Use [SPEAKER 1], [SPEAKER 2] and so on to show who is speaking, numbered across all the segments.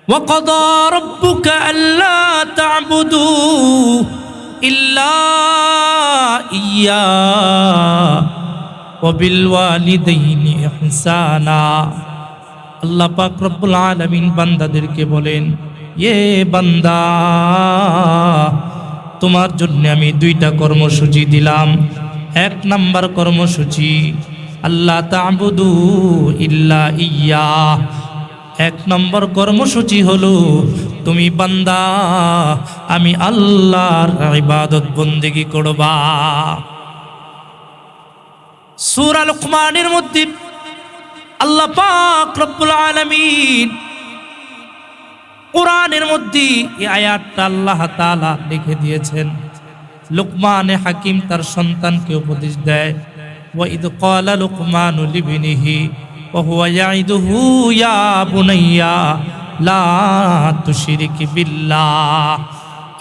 [SPEAKER 1] وقضى ربك ألا تعبدوا إلا إياه وبالوالدين إحسانا। আল্লাহ পাক রব্বুল আলামিন বান্দাদেরকে বলেন, এ বান্দা, তোমার জন্য আমি দুইটা কর্মসূচি দিলাম। এক নাম্বার কর্মসূচি, আল্লাহ তা'বুদু ইল্লা ইয়্যা। এক নম্বর কর্মসূচি হলো তুমি বান্দা আমি আল্লাহর ইবাদত বন্দেগী করবা। সূরা লুকমানের মধ্যে আল্লাহ পাক রব্বুল আলামিন কোরআনের মধ্যে এই আয়াতটা আল্লাহ তাআলা লিখে দিয়েছেন। লুকমানে হাকিম তার সন্তানকে উপদেশ দেয়, ওয়া ইদ ক্বালা লুকমানু লিবনিহি ওয়া হুয়া ইয়াইদুহু ইয়া বুনাইয়া লা তুশরিক বিল্লাহ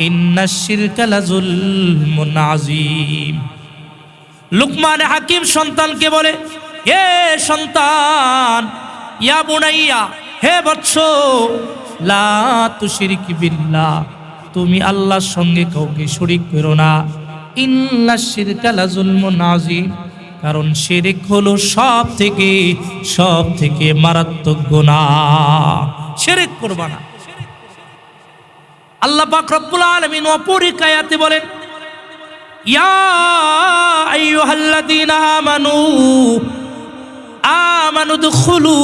[SPEAKER 1] ইন্নাশ শিরকা লাযুলমুন আযীম। লুকমানে হাকিম সন্তানকে বলে, হে সন্তান, ইয়া বুনাইয়া, হে বৎস, লা তুশরিক বিল্লাহ, তুমি আল্লাহর সঙ্গে কাউকে শরীক করো না। ইন্নাশ শিরকা লাযুলমুন আযীম, কারণ শিরক হলো সব থেকে মারাত্মক গুনাহ। শিরক করবা না। আল্লাহ পাক রব্বুল আলামিন অপরিক আয়াতে বলেন, ইয়া আইয়ুহাল্লাযীনা আমানু দুখুলু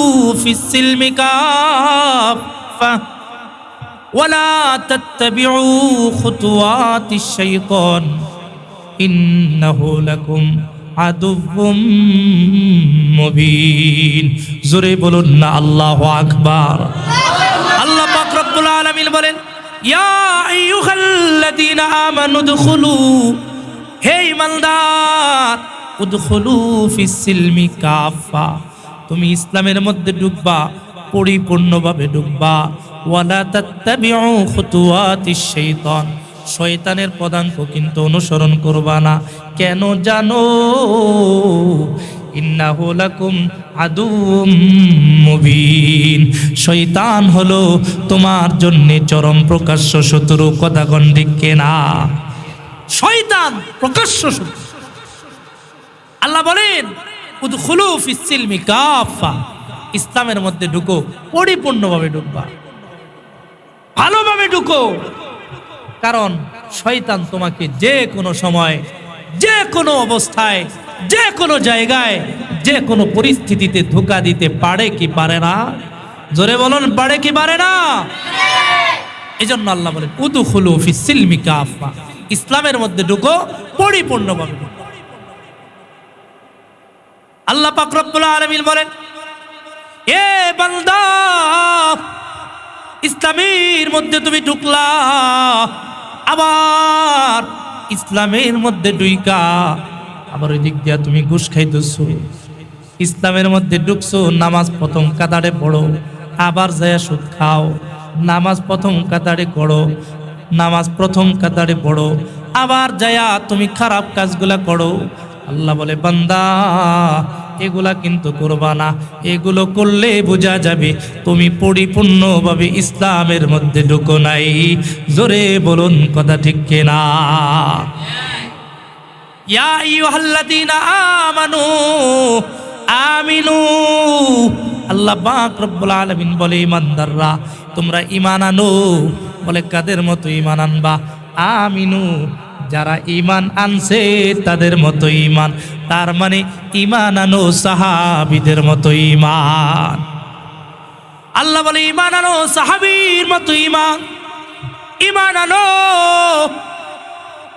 [SPEAKER 1] ফিস সিলমি কাফা ওয়ালা তাত্তাবিউ খুতুওয়াতিশ শাইতান ইন্নাহু লাকুম আদুউম মুবিন। জোরে বলুন না আল্লাহু আকবার। আল্লাহ পাক রব্বুল আলামিন বলেন, ইয়া আইয়ুহাল্লাযীনা আমানু দুখুলু, হে ঈমানদার, উদখুলু ফিস সিলমি কাফা, তুমি ইসলামের মধ্যে ঢুকবা, পরিপূর্ণভাবে ঢুকবা। ওয়ালা তাত্তাবিউ খুতুওয়াতিশ শাইতান, শয়তানের পদাঙ্ক কিন্তু অনুসরণ করবা না। কেন জানো? ইন্নাহু লাকুম আদুউম মুবিন, শয়তান হলো তোমার জন্য চরম প্রকাশ্য শত্রু। কথা কোন ঠিক কিনা? শয়তান প্রকাশ্য শত্রু। আল্লাহ বলেন, উদখুলু ফিস সিলমি কাফা, ইসলামের মধ্যে ঢুকো, পরিপূর্ণভাবে ঢুকবা, ভালোভাবে ঢুকো। কারণ শয়তান তোমাকে যে কোনো সময়, যে কোনো অবস্থায়, যে কোনো জায়গায়, যে কোনো পরিস্থিতিতে ধোঁকা দিতে পারে কি পারে না? জোরে বলুন, পারে কি পারে না? এজন্য আল্লাহ বলেন, উদখুলু ফিস সিলমি কাফা, ইসলামের মধ্যে ঢুকো, পরিপূর্ণভাবে ঢুকো। আল্লাহ পাক রব্বুল আলামিন বলেন, এ বান্দা, ইসলামের মধ্যে তুমি ঢুকলা, আবার ইসলামের মধ্যে ঢুইকা আবার ওই দিক দিয়া তুমি ঘুষ খাইতেছো। ইসলামের মধ্যে ঢুকছো, নামাজ প্রথম কাতারে পড়ো, আবার যায়া সুদ খাও। নামাজ প্রথম কাতারে করো, নামাজ প্রথম কাতারে পড়ো, আবার যায়া তুমি খারাপ কাজগুলা করো। আল্লাহ বলে, বান্দা, এগুলা কিন্তু করবা না। এগুলো করলে বোঝা যাবে তুমি পরিপূর্ণভাবে ইসলামের মধ্যে ঢুকো নাই। জোরে বলুন, কথা ঠিক কিনা? ইয়া আইয়ুহাল্লাযীনা আমানু আমিনু, আল্লাহ পাক রব্বুল আলামিন বলে, ঈমানদাররা তোমরা ঈমান আনো। বলে, কাদের মতো ঈমান আনবা? আমিনু, যারা ঈমান আনছে তাদের মতো ঈমান। তার মানে ঈমান আনো সাহাবীদের মতো ঈমান। আল্লাহ বলে, ঈমান আনো সাহাবীর মতো ঈমান। ঈমান আনো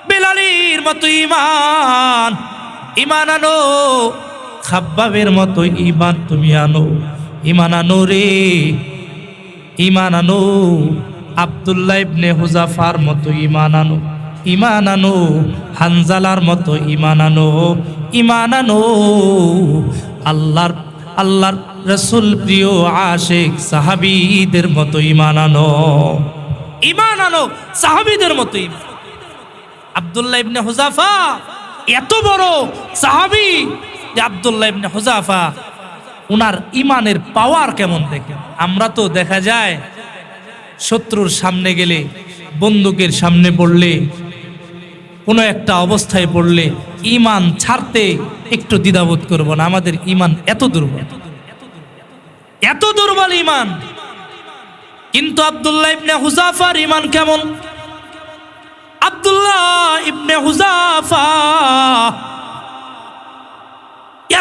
[SPEAKER 1] বেলালের মতো ঈমান। ঈমান আনো খাব্বাবের মতো ঈমান তুমি আনো। ঈমান আনো রে, ঈমান আনো আব্দুল্লাহ ইবনে হুযাফার মতো ঈমান আনো। ঈমান আনো হানজালার মতো ঈমান আনো। ঈমান আনো আল্লাহর রাসূল প্রিয় আশিক সাহাবীদের মতো ঈমান আনো। ঈমান আনো সাহাবীদের মতো ঈমান। আব্দুল্লাহ ইবনে হুযাফা এত বড় সাহাবী যে আব্দুল্লাহ ইবনে হুযাফা, উনার ঈমানের পাওয়ার কেমন দেখেন। আমরা তো দেখা যায় শত্রুর সামনে গেলে, বন্দুকের সামনে পড়লে, কোনো একটা অবস্থায় পড়লে ঈমান ছাড়তে একটু দ্বিধাবোধ করব না। আমাদের ঈমান এত দুর্বল, এত দুর্বল ঈমান। কিন্তু আব্দুল্লাহ ইবনে হুযাফার ঈমান কেমন? আব্দুল্লাহ ইবনে হুযাফা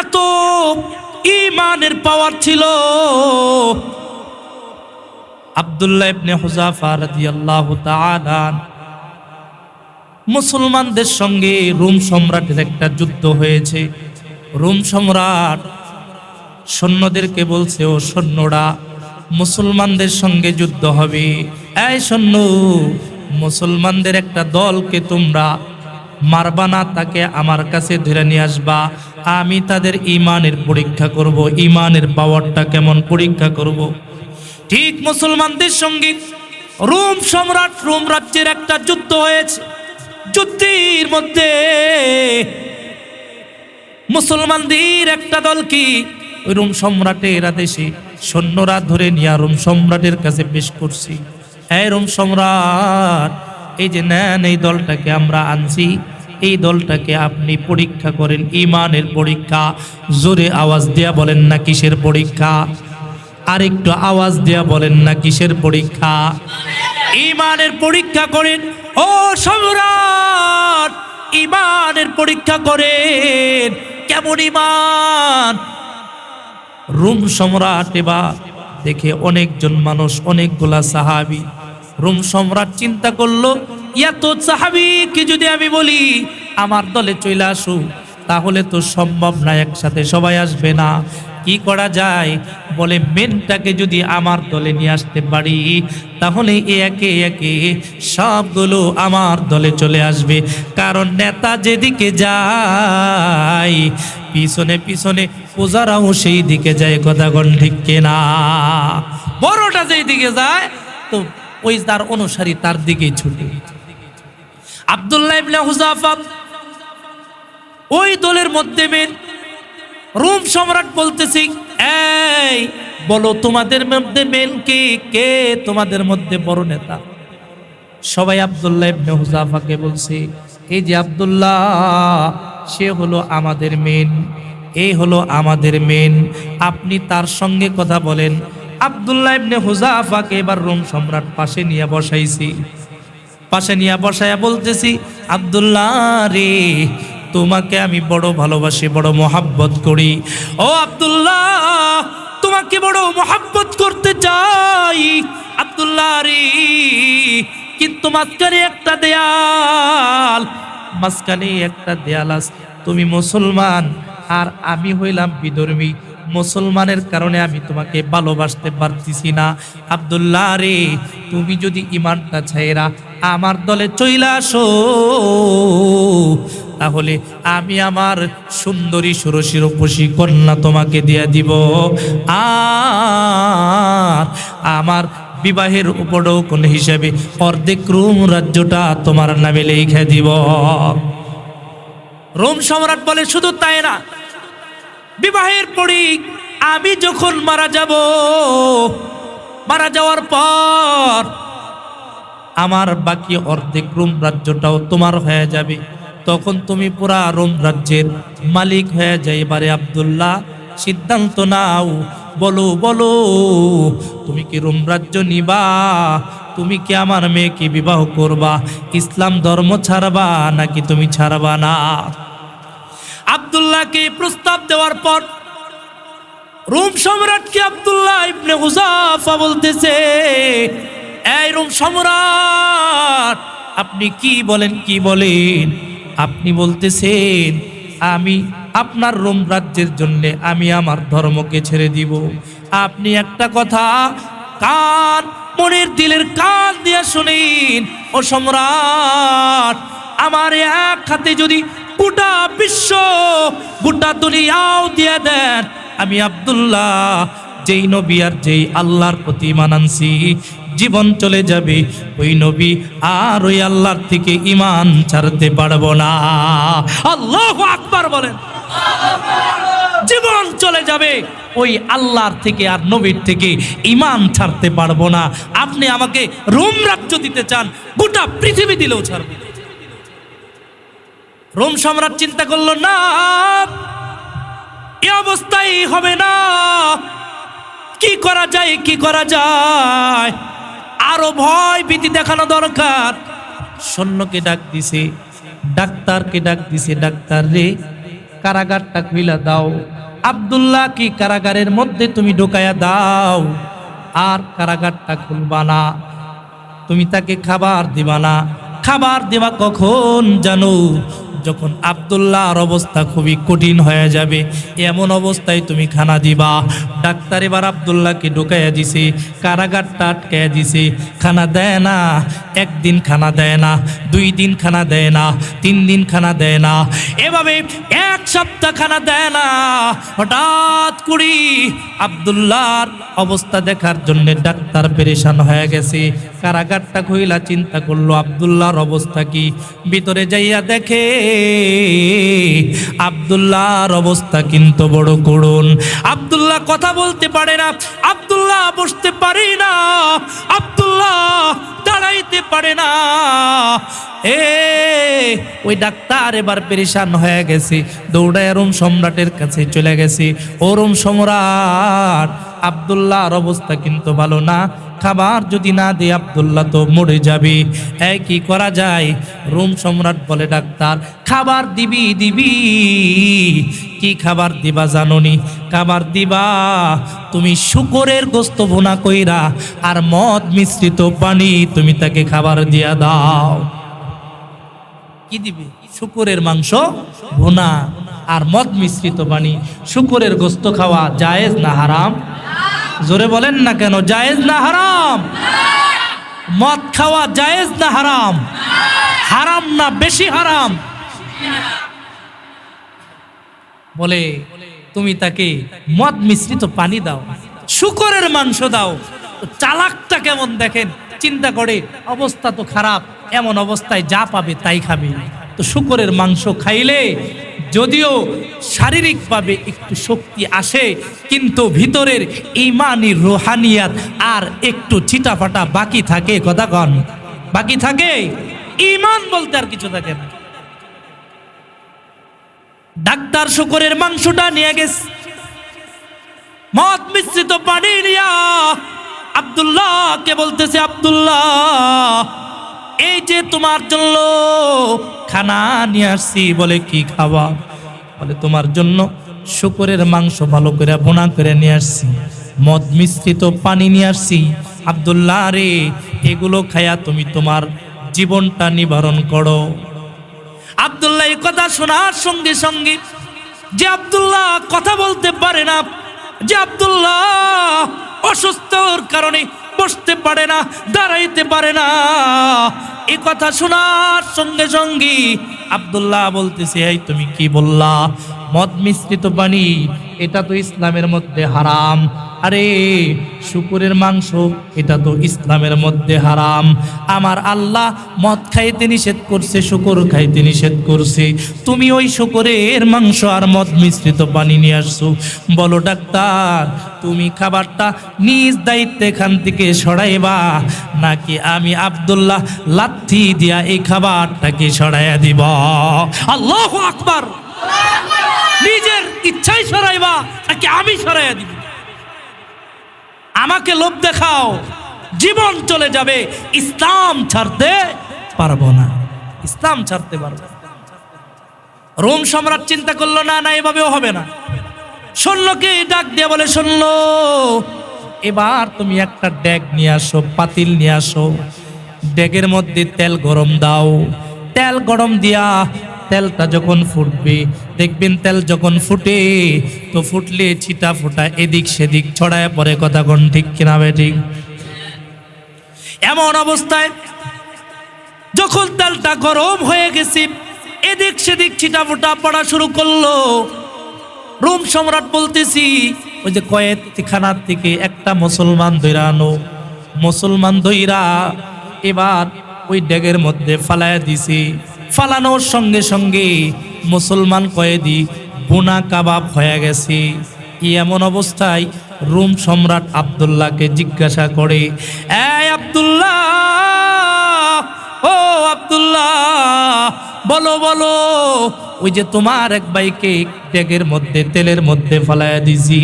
[SPEAKER 1] এত ঈমানের পাওয়ার ছিল। আব্দুল্লাহ ইবনে হুযাফা রাদিয়াল্লাহু তাআলা মুসলমানদের সঙ্গে রোম সম্রাটের একটা যুদ্ধ হয়েছে। রোম সম্রাট সৈন্যদেরকে বলছে, ও সৈন্যরা, মুসলমানদের সঙ্গে যুদ্ধ হবে। এই সৈন্য, মুসলমানদের একটা দলকে তোমরা মারবা না, তাকে আমার কাছে ধরে নিয়ে আসবা। আমি তাদের ঈমানের পরীক্ষা করব, ঈমানের পাওয়ারটা কেমন পরীক্ষা করব। ঠিক মুসলমানদের সঙ্গে রোম সম্রাট, রোম রাজ্যের একটা যুদ্ধ হয়েছে। যুদ্ধের মধ্যে মুসলমানদের একটা দল কি ওই রোম সম্রাটের আদেশে সৈন্যরা ধরে নিয়ে রোম সম্রাটের কাছে পেশ করছি। হ্যাঁ রোম সম্রাট, এই যে নেন, এই দলটাকে আমরা আনছি, এই দলটাকে আপনি পরীক্ষা করেন, ঈমানের পরীক্ষা। জোরে আওয়াজ দেয়া বলেন না কিসের পরীক্ষা? আর একটু আওয়াজ দেয়া বলেন না কিসের পরীক্ষা? ঈমানের পরীক্ষা করেন। ও সম্রাট, ঈমানের পরীক্ষা করেন। কেমন ঈমান? রোম সম্রাট এবার দেখে অনেকজন মানুষ, অনেকগুলা সাহাবী। রোম সম্রাট চিন্তা করলো, এত সাহাবীকে যদি আমি বলি আমার দলে চলে আসো, তাহলে তো সম্ভব না, একসাথে সবাই আসবে না। কি করা যায়? বলে মেনটাকে যদি আমার দলে নিয়ে আসতে পারি, তাহলে একে একে সবগুলো আমার দলে চলে আসবে। কারণ নেতা যেদিকে যায়, পিছনে পিছনে পূজারাও সেই দিকে যায়। কথা কোন ঠিক কিনা? বড়টা যেই দিকে যায়, তো ওই তার অনুসারী তার দিকেই ছুটে। আব্দুল্লাহ ইবনে হুযাফা ওই দলের মধ্যে মেন। রোম সম্রাট বলতেছি, এই বলো তোমাদের মধ্যে মেন কে? কে তোমাদের মধ্যে বড় নেতা? সবাই আব্দুল্লাহ ইবনে হুযাফাকে বলছে, এই যে আব্দুল্লাহ, সে হলো আমাদের মেন, এই হলো আমাদের মেন, আপনি তার সঙ্গে কথা বলেন। আব্দুল্লাহ ইবনে হুযাফাকে এবার রোম সম্রাট পাশে নিয়ে বসাইছি। পাশে নিয়ে বসায়া বলতেছি, আব্দুল্লাহ রে, তোমাকে আমি বড় ভালোবাসি, বড় মোহাব্বত করি। ও আব্দুল্লাহ, তোমাকে বড় মোহাব্বত করতে চাই আব্দুল্লাহ রে, কিন্তু মাঝখানে একটা দেয়াল, মাঝখানে একটা দেয়াল আছে। তুমি মুসলমান আর আমি হইলাম বিধর্মী, মুসলমানের কারণে আমি তোমাকে ভালোবাসতে পারতেছি না। আব্দুল্লাহ রে, তুমি যদি ঈমানটা ছাইরা আমার দলে চইলা আসো, তাহলে আমি আমার সুন্দরী ষোড়শী রূপসী কন্যা তোমাকে দিয়ে দিব, আর আমার বিবাহের উপঢৌকন হিসেবে অর্ধেক রোম রাজ্যটা তোমার নামে লিখে দিব। রোম সম্রাট বলে, শুধু তাই না, বিবাহের পরই আমি যখন মারা যাব, মারা যাওয়ার পর আমার বাকি অর্ধেক রোম রাজ্যটাও তোমার হয়ে যাবে। তখন তুমি পুরা রোম রাজ্যের মালিক হয়ে যাইবারে। আব্দুল্লাহ, সিদ্ধান্ত নাও, বলো বলো, তুমি কি রোম রাজ্য নিবা? তুমি কি আমার মেয়েকে বিবাহ করবা? ইসলাম ধর্ম ছাড়বা নাকি তুমি ছাড়বা না? আব্দুল্লাহকে প্রস্তাব দেওয়ার পর রোম সম্রাটকে আব্দুল্লাহ ইবনে হুযাফা বলতেছে, এই রোম সম্রাট, আপনি কি বলেন, কি বলেন? আপনি বলতেছেন আমি আপনার রোম রাজ্যের জন্য আমি আমার ধর্মকে ছেড়ে দিব। আপনি একটা কথা কান, মনের দিলের কান দিয়ে শুনেন। ও সম্রাট, আমার এক হাতে যদি গোটা বিশ্ব, গোটা দুনিয়াও দিয়ে দেন, আমি আব্দুল্লাহ যেই নবী আর যেই আল্লাহর প্রতি ঈমান আনছি, জীবন চলে যাবে, ওই নবী আর ওই আল্লাহর থেকে ঈমান ছাড়তে পারবো না। আল্লাহু আকবার বলেন। জীবন চলে যাবে, ওই আল্লাহর থেকে আর নবীর থেকে ঈমান ছাড়তে পারবো না। আপনি আমাকে রোম রাজ্য দিতে চান, গোটা পৃথিবী দিলেও ছাড়বো। রোম সম্রাট চিন্তা করলো, না, এই অবস্থায় হবে না, কি করা যায়, কি করা যায়, আরো ভয় ভীতি দেখানো দরকার। সৈন্যকে ডাক দিছে, ডাক্তারকে ডাক দিছে, ডাক্তার রে, কারাগারটা খুইলা দাও, আব্দুল্লাহ কি কারাগারের মধ্যে তুমি ঢুকায়া দাও, আর কারাগারটা খুলবা না, তুমি তাকে খাবার দিবা না। খাবার দিবা কখন জানো? যখন আব্দুল্লাহর অবস্থা খুবই কঠিন হয়ে যাবে, এমন অবস্থায় তুমি খানা দিবা। ডাক্তার এবার আব্দুল্লাহকে ঢুকাইয়া দিছে, কারাগারটা আটকাইয়া দিছে, খানা দেয় না। একদিন খানা দেয় না, 2 দিন খানা দেয় না, 3 দিন খানা দেয় না, এভাবে 1 সপ্তাহ খানা দেয় না। হঠাৎ করে আব্দুল্লাহর অবস্থা দেখার জন্য ডাক্তার পেরেশান হয়ে গেছে। কারাগারটা খুইলা চিন্তা করলো আব্দুল্লাহর অবস্থা কি। ভিতরে যাইয়া দেখে আব্দুল্লাহর অবস্থা কিন্তু বড় করুণ। আব্দুল্লাহ কথা বলতে পারে না, আব্দুল্লাহ বসতে পারে না, আব্দুল্লাহ দাঁড়াইতে পারে না। ওই ডাক্তার এবার পেরেশান হয়ে গেছে, দৌড়ায় রোম সম্রাটের কাছে চলে গেছে। ও রোম সম্রাট, আব্দুল্লাহর অবস্থা কিন্তু ভালো না, খাবার যদি না দিয়ে আব্দুল্লাহ তো মরে যাবে, কি করা যায়? রোম সম্রাট বলে, ডাক্তার খাবার দিবি, কি খাবার দিবা জানোনি? খাবার দিবা তুমি শুকরের গোস্ত ভুনা কইরা আর মদ মিশ্রিত পানি তুমি তাকে খাবার দিয়া দাও। কি দিবে? শুকরের মাংস ভুনা আর মদ মিশ্রিত পানি। শুকরের গোস্ত খাওয়া জায়েজ না হারাম? জোরে বলেন না কেন, জায়েজ না হারাম? মদ খাওয়া জায়েজ না হারাম? হারাম না বেশি হারাম? বলে তুমি তাকে মদ মিশ্রিত পানি দাও, শুকরের মাংস দাও। চালাকটা কেমন দেখেন, চিন্তা করে অবস্থা তো খারাপ, এমন অবস্থায় যা পাবে তাই খাবে। তো শুকরের মাংস খাইলে যদিও শারীরিকভাবে একটু শক্তি আসে, কিন্তু ভিতরের ঈমানি রুহানিয়াত আর একটু ছিটাফাটা বাকি থাকে। কথা কন, বাকি থাকে। ঈমান বলতে আর কিছু থাকে না। ডাক্তার শুকরের মাংসটা নিয়ে গেছে, মদ মিশ্রিত পানি নিয়া আব্দুল্লাহকে বলতেছে, আব্দুল্লাহ এই যে তোমার জন্য খানা নিয়ে আসছি। বলে কি খাওয়া? বলে তোমার জন্য শুকরের মাংস ভালো করে বোনা করে নিয়ে আসছি, মদ মিশ্রিত পানি নিয়ে আসছি। আব্দুল্লাহ রে, এগুলো খায়া তুমি তোমার জীবনটা নিবারণ করো। আব্দুল্লাহ এই কথা শোনার সঙ্গে সঙ্গে, যে আব্দুল্লাহ কথা বলতে পারে না, যে আব্দুল্লাহ অসুস্থর কারণে বসতে পারে না, দাঁড়াইতে পারে না, এই কথা শোনার সঙ্গে সঙ্গে আব্দুল্লাহ বলতেছে, এই তুমি কি বললা? মদ মিশ্রিত পানি এটা তো ইসলামের মধ্যে হারাম। আরে শুকরের মাংস এটা তো ইসলামের মধ্যে হারাম। আমার আল্লাহ মদ খাইতে নিষেধ করছে, শুকর খাইতে নিষেধ করছে, তুমি ওই শুকরের মাংস আর মদ মিশ্রিত পানি নিয়ে আসছো। বলো ডাক্তার, তুমি খাবারটা নিজ দায়িত্বে এখান থেকে সরাইবা, নাকি আমি আব্দুল্লাহ লাথি দিয়া এই খাবারটাকে সরাইয়া দিব? আল্লাহু আকবার! নিজের ইচ্ছাই সরাইবা নাকি আমি সরাইয়া দিব? আমাকে লোভ দেখাও, জীবন চলে যাবে, ইসলাম ছাড়তে পারবো না, ইসলাম ছাড়তে পারবো। রোম সম্রাট চিন্তা করলো, না না, এভাবেও হবে না। সৈন্যকে ডাক দিয়ে বলে, শোনল, এবার তুমি একটা ডেগ নিয়ে আসো, পাতিল নিয়ে আসো, ডেগের মধ্যে তেল গরম দাও। তেল গরম দিয়া তেলটা যখন ফুটবে, দেখবেন তেল যখন ফুটে, তো ফুটলে ছিটা ফোটা এদিক সেদিক ছড়ায় পড়ে। কথা কোন ঠিক কিনা ঠিক? এমন অবস্থায় যখন তেলটা গরম হয়ে গেছে, এদিক সেদিক ছিটা ফোটা পড়া শুরু করলো। রোম সম্রাট বলতেছি, ওই যে কয়েকখানার থেকে একটা মুসলমান ধইরা আনো। মুসলমান ধইরা এবার ওই ডেগের মধ্যে ফালাইয়া দিছি। ফালানোর সঙ্গে সঙ্গে মুসলমান কয়েদি বোনা কাবাব হয়ে গেছে। এমন অবস্থায় রোম সম্রাট আব্দুল্লাহকে জিজ্ঞাসা করে, এই আব্দুল্লাহ, ও আব্দুল্লাহ, বলো বলো, ওই যে তোমার এক ভাইকে ডেগের মধ্যে তেলের মধ্যে ফালাইয়া দিছি,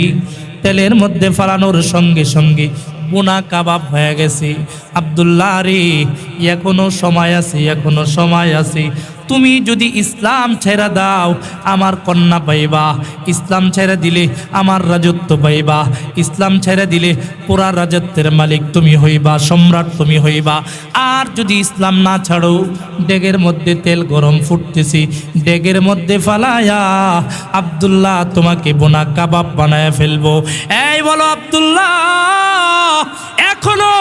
[SPEAKER 1] তেলের মধ্যে ফালানোর সঙ্গে সঙ্গে বোনা কাবাব হয়ে গেছে। আব্দুল্লাহ রে, এখনো সময় আছে, এখনো সময় আছে। তুমি যদি ইসলাম ছেড়ে দাও আমার কন্যা পাইবা, ইসলাম ছেড়ে দিলে আমার রাজত্ব পাইবা, ইসলাম ছেড়ে দিলে পুরা রাজত্বের মালিক তুমি হইবা, সম্রাট তুমি হইবা। আর যদি ইসলাম না ছাড়ো, ডেগের মধ্যে তেল গরম ফুটতেছি, ডেগের মধ্যে ফালায়া আব্দুল্লাহ তোমাকে বোনা কাবাব বানায় ফেলবো। এই বলো আব্দুল্লাহ, এখনো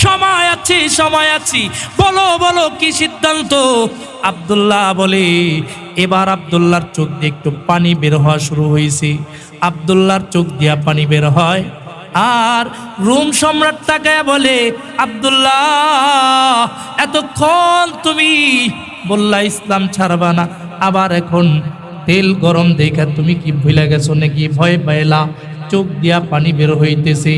[SPEAKER 1] সময় আছে, সময় আছে, বলো বলো কি সিদ্ধান্ত? আব্দুল্লাহ বলে, এবার আব্দুল্লাহর চোখ দিয়ে একটু পানি বের হওয়া শুরু হয়েছে। আব্দুল্লাহর চোখ দিয়া পানি বের হয়। আর রোম সম্রাট তাকায় বলে, আব্দুল্লাহ, এতক্ষণ তুমি বললা ইসলাম ছাড়বা না, আবার এখন তেল গরম দেখা তুমি কি ভুলে গেছো নাকি? ভয় পাইলা? চোখ দিয়া পানি বের হইতেছে।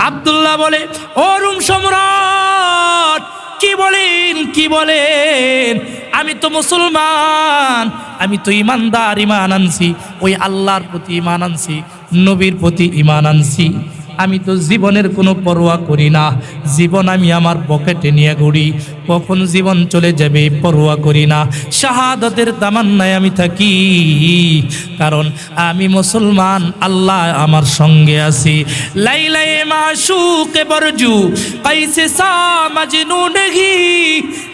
[SPEAKER 1] আব্দুল্লাহ বলে, ও রোম সম্রাট, কি বলেন, কি বলেন? আমি তো মুসলমান, আমি তো ইমানদার, ইমান আনছি, ওই আল্লাহর প্রতি ইমান আনছি, নবীর প্রতি ইমান আনছি। আমি তো জীবনের কোনো পরোয়া করি না, জীবন আমি আমার পকেটে নিয়ে ঘুরি, কখন জীবন চলে যাবে পরোয়া করি না। শাহাদাতের তামান্নায় আমি থাকি, কারণ আমি মুসলমান, আল্লাহ আমার সঙ্গে আছি। লাইলায়ে মাশুকে বরজু কাইসে সা মজনু নেহি,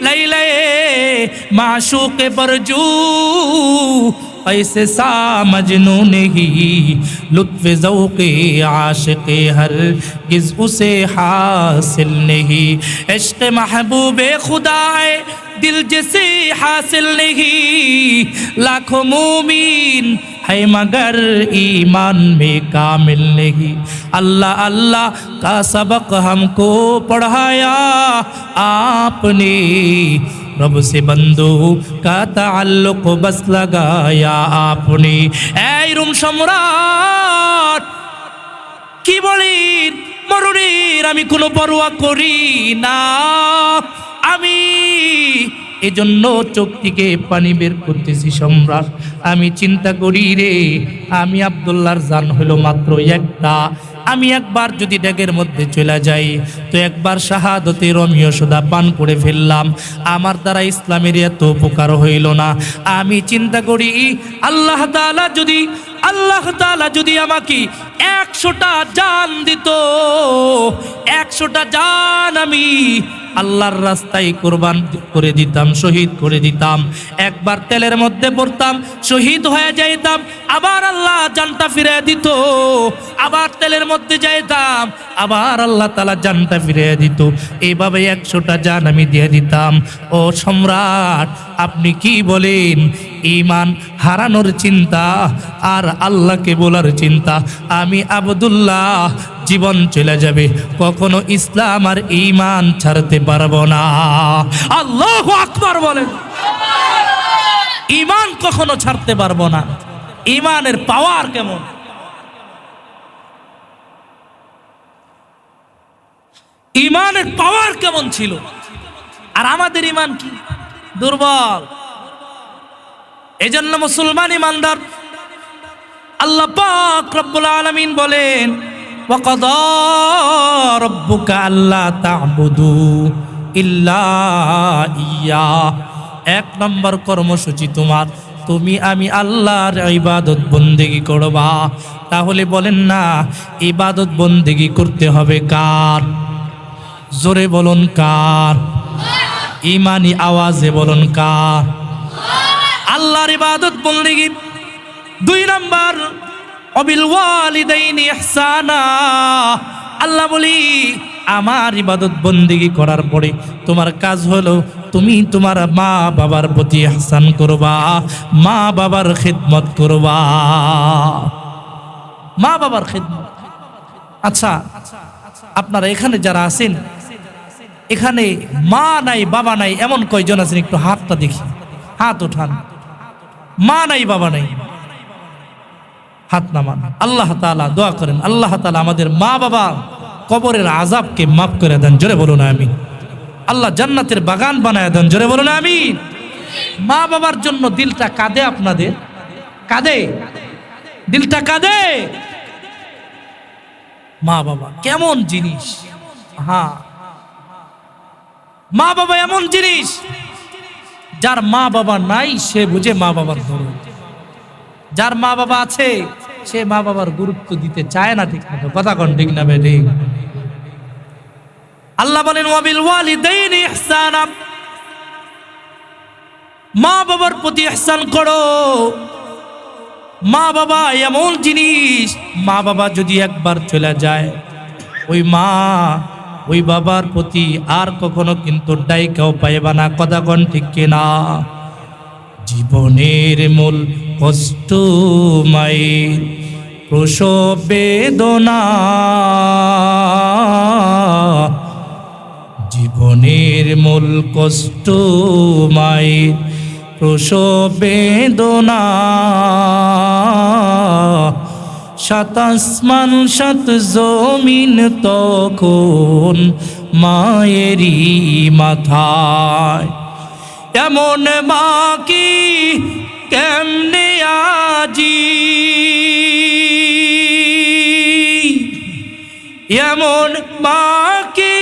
[SPEAKER 1] লাইলায়ে মাশুকে বরজু ऐसे सा मजनू नहीं, लुत्फ़ ज़ौक़े आशिक़े हरगिज़ उसे हासिल नहीं, इश्क़ महबूबे खुदाए दिल जैसे हासिल नहीं, लाखों मोमिन है मगर ईमान में कामिल नहीं। अल्लाह अल्लाह का सबक हमको पढ़ाया आपने, रब से बंदो का ताल्लुक बस लगाया आपने। এই রোম সম্রাট, কি বলেন? মরণের আমি কোনো পরোয়া করি না, আমি এজন্য চোখ থেকে পানি বের করতেছি। সম্রাট, আমি চিন্তা করি রে, আমি আব্দুল্লাহর জান হইল মাত্র একটা, আমি একবার যদি ডেগের মধ্যে চলে যাই তো একবার শাহাদতে রমিও সুদা পান করে ফেললাম, আমার দ্বারা ইসলামের এত উপকার হইল না। আমি চিন্তা করি আল্লাহ তাআলা যদি আমাকে 100টা জান দিত, 100টা জান আমি আল্লাহর রাস্তায় কুরবান করে দিতাম, শহীদ করে দিতাম। একবার তেলের মধ্যে পড়তাম, শহীদ হয়ে যাইতাম, আবার আল্লাহ জানটা ফিরে দিত, আবার তেলের মধ্যে যাইতাম, আবার আল্লাহ তাআলা জানটা ফিরে দিত। এইভাবে 100টা জান আমি দিয়ে দিতাম। ও সম্রাট, আপনি কি বলেন? ঈমান হারানোর চিন্তা আর আল্লাহকে বলার চিন্তা, আমি আব্দুল্লাহ জীবন চলে যাবে, কখনো ইসলাম আর ঈমান ছাড়তে পারবো না। আল্লাহু আকবার বলেন। ঈমান কখনো ছাড়তে পারবো না। ঈমানের পাওয়ার কেমন! ঈমানের পাওয়ার কেমন ছিল! আর আমাদের ঈমান কি দুর্বল। এজন্য মুসলমান ঈমানদার, আল্লাহ পাক রব্বুল আলামিন বলেন, ওয়াকাদা রাব্বুকা আল্লা তা'বুদু ইল্লা ইয়া। 1 নম্বর কর্মসূচি তোমার, তুমি আমি আল্লাহর ইবাদত বন্দেগি করবা। তাহলে বলেন না, ইবাদত বন্দেগি করতে হবে কার? জোরে বলুন কার? ঈমানি আওয়াজে বলুন কার? আল্লাহর ইবাদত বন্দেগি। 2 নম্বর, অবিল ওয়ালিদাইনি ইহসানা। আল্লাহ বলি, আমার ইবাদত বন্দেগি করার পরে তোমার কাজ হলো তুমি তোমার মা বাবার প্রতি ইহসান করবা, মা বাবার খিদমত করবা, মা বাবার খিদমত। আচ্ছা, আপনারা এখানে যারা আছেন, এখানে মা নাই বাবা নাই এমন কয়জন আছেন? একটু হাতটা দেখি, হাত ওঠান। মা নাই বাবা নাই, হাত নামান, আল্লাহ তাআলা দোয়া করেন, আল্লাহ তাআলা আমাদের মা বাবা কবরের আযাবকে মাফ করে দেন, জোরে বলুন আমিন। আল্লাহ জান্নাতের বাগান বানায় দেন, জোরে বলুন আমিন। মা বাবার জন্য দিলটা কাঁদে আপনাদের? কাঁদে? দিলটা কাঁদে? মা বাবা কেমন জিনিস! হ্যাঁ, মা বাবা এমন জিনিস, যার মা বাবা নাই সে বুঝে মা বাবার দরদ। যার মা বাবা আছে সে মা বাবার গুরুত্ব দিতে চায় না, ঠিক মতো। কথা কোন ঠিক না বেঠি? আল্লাহ বলেন ওয়াবিল ওয়ালিদাইনি ইহসানা, মা বাবার প্রতি ইহসান করো। মা বাবা এমন জিনিস, মা বাবা যদি একবার চলে যায়, ওই মা ওই বাবার প্রতি আর কখনো কিন্তু ডাইকাও পাইবা না। কথা কোন ঠিক কিনা? জীবনের মূল কষ্ট মায়ের প্রসব বেদনা, জীবনের মূল কষ্ট মায়ের প্রসব বেদনা। সাত আসমান সাত জমিন তখন মায়েরই মাথায়। এমন মা কি কেমনে আজি, এমন মা কি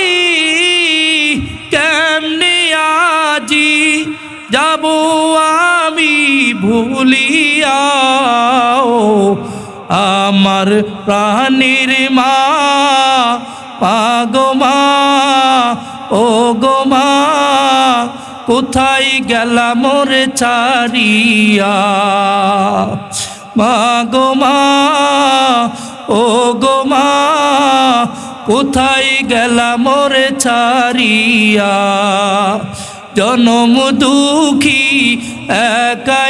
[SPEAKER 1] কেমনে আজি যাব আমি ভুলিয়া, আমার প্রাণের মা পাগো মা, ও গো মা কোথায় গেলা মোরে ছাড়িয়া, মা গো মা, ও গো মা কোথায় গেলা মোরে ছাড়িয়া। জনম দুঃখী একা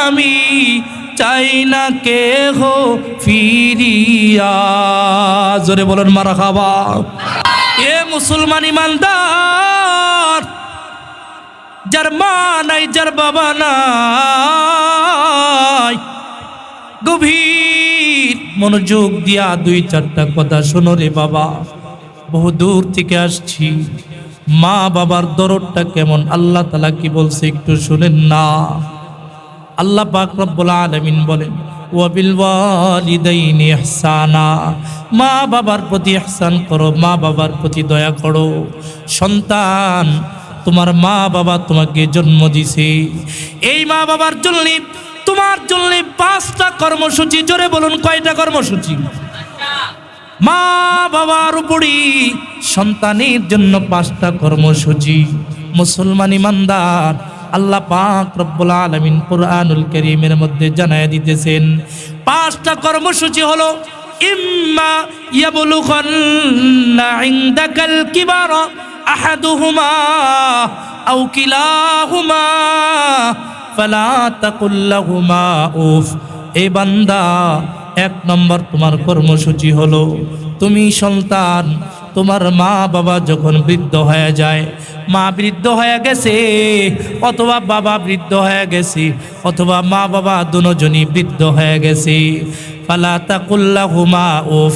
[SPEAKER 1] আমি, চাই না কেহ ফিরিয়া। জোরে বলেন মারহাবা। এ মুসলমান ইমানদার, যার মা নাই, যার বাবা নাই, গভীর মনোযোগ দিয়া দুই চারটা কথা শোনো রে বাবা। বহু দূর থেকে আসছি, মা বাবার দরদটা কেমন আল্লাহ তাআলা কি বলছে একটু শুনেন না। আল্লাহ পাক রব্বুল আলামিন বলেন ওয়াবিল ওয়ালিদাইনি ইহসানা, মা বাবার প্রতি ইহসান করো, মা বাবার প্রতি দয়া করো। সন্তান, তোমার মা বাবা তোমাকে জন্ম দিছে, এই মা বাবার জন্য তোমার জন্য 5টা কর্মসূচি। জোরে বলুন কয়টা কর্মসূচি? মা বাবার উপরই সন্তানের জন্য 5টা কর্মসূচি। মুসলমান ইমানদার, আল্লাহ পাক রব্বুল আলামিন কুরআনুল কারীমের মধ্যে জানায় দিতেছেন 5টা কর্মসূচি হলো ইম্মা ইয়াবলুগান্না ইনদাকাল কিবারা আহাদুহুমা আও কিলাহুমা ফালা তাকুল লাহুমা উফ। এই বান্দা, 1 নম্বর তোমার কর্মসূচি হলো, তুমি সন্তান, তোমার মা বাবা যখন বৃদ্ধ হয়ে যায়, মা বৃদ্ধ হয়ে গেছে অথবা বাবা বৃদ্ধ হয়ে গেছে অথবা মা বাবা দুজনই বৃদ্ধ হয়ে গেছে, ফালা তাকুল লাহুমা উফ।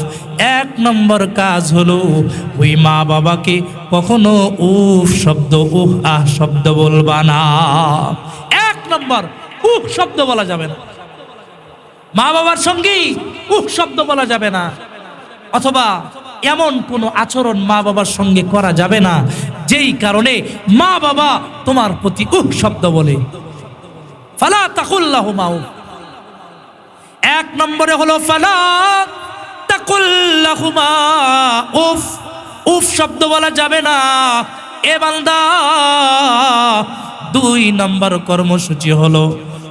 [SPEAKER 1] 1 নম্বর কাজ হলো ওই মা বাবাকে কখনো উফ শব্দ, উহ আহ শব্দ বলবা না। 1 নম্বর, উহ শব্দ বলা যাবে না। মা বাবার সঙ্গে উহ শব্দ বলা যাবে না, অথবা এমন কোনো আচরণ মা বাবার সঙ্গে করা যাবে না যেই কারণে মা বাবা তোমার প্রতি উহ শব্দ বলে। ফালা তাকুল লাহুমা উফ। 1 নম্বরে হলো ফালা তাকুল লাহুমা উফ, উফ শব্দ বলা যাবে না এ বান্দা। 2 নম্বর কর্মসূচি হলো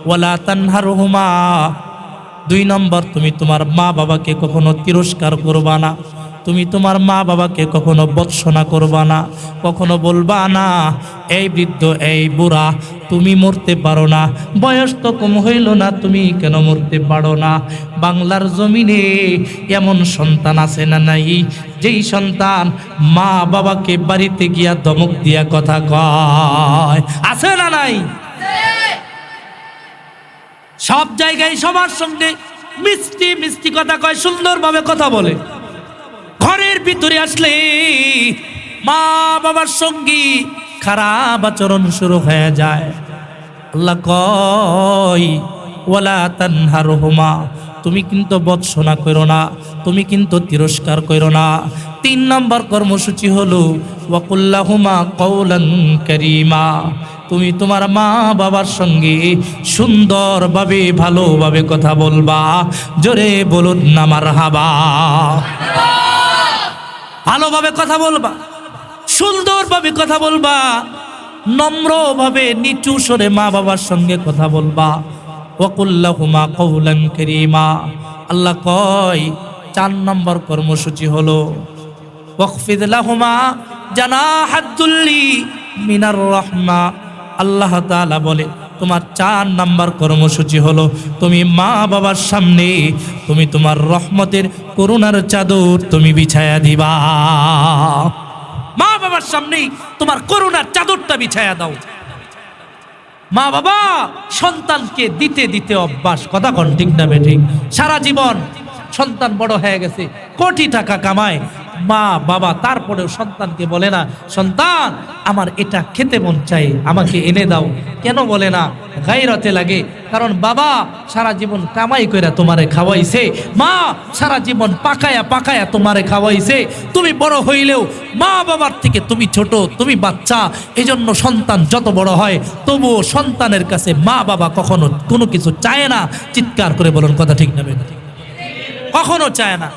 [SPEAKER 1] ওয়ালা তানহারহুমা। 2 নম্বর, তুমি তোমার মা বাবাকে কখনো তিরস্কার করবা না, তুমি তোমার মা বাবাকে কখনো বৎসনা করবা না, কখনো বলবা না এই বৃদ্ধ এই বুড়া তুমি মরতে পারো না, বয়স তো কম হইল না, তুমি কেন মরতে পারো না। বাংলার জমিনে এমন সন্তান আছে না নাই, যেই সন্তান মা বাবাকে বাড়িতে গিয়া ধমক দিয়া কথা কয়? আছে না নাই? সব জায়গায় সবার সঙ্গে মিষ্টি মিষ্টি কথা কয়, সুন্দরভাবে কথা বলে। ঘরের ভিতরে আসলে মা বাবার সঙ্গী খারাপ আচরণ শুরু হয়ে যায়। আল্লাহ কয় ওয়ালা তানহারহুমা, তুমি কিন্তু বৎসনা করো না, তুমি কিন্তু তিরস্কার করো না। 3 নম্বর কর্মসূচি হলো ওয়াকুল্লাহুমা কওলান কারীমা, তুমি তোমার মা বাবার সঙ্গে সুন্দরভাবে ভালোভাবে কথা বলবা। জোরে বলুন না মারহাবা। ভালোভাবে কথা বলবা, সুন্দরভাবে কথা বলবা, নম্রভাবে নিচু স্বরে মা বাবার সঙ্গে কথা বলবা। ওয়াকুল্লাহুমা কওলান কারীমা। আল্লাহ কয় 4 নম্বর কর্মসূচি হলো ওয়াখফিদ লাহুমা জানাহাদ্দুল্লি মিনার রাহমা। আল্লাহ তাআলা বলে তোমার 4 নম্বর কর্মসূচি হলো তুমি মা বাবার সামনে তুমি তোমার রহমতের করুণার চাদর তুমি বিছায়া দিবা। মা বাবার সামনেই তোমার করুণার চাদরটা বিছায়া দাও। মা বাবা সন্তানকে দিতে দিতে অভ্যাস, কথা কোন ঠিক না বেঠিক? সারা জীবন সন্তান বড় হয়ে গেছে, কোটি টাকা কামায়, মা বাবা তারপরেও সন্তানকে বলে না সন্তান আমার এটা খেতে মন চাই, আমাকে এনে দাও। কেন বলে না? গায়রতে লাগে। কারণ বাবা সারা জীবন কামাই কইরা তোমারে খাওয়াইছে, মা সারা জীবন পাকায়া পাকায়া তোমারে খাওয়াইছে। তুমি বড় হইলেও মা বাবার থেকে তুমি ছোট, তুমি বাচ্চা। এজন্য সন্তান যত বড় হয় তবুও সন্তানের কাছে মা বাবা কখনো কোনো কিছু চায় না। চিৎকার করে বলুন, কথা ঠিক না বেঠিক? কখনো চায় না।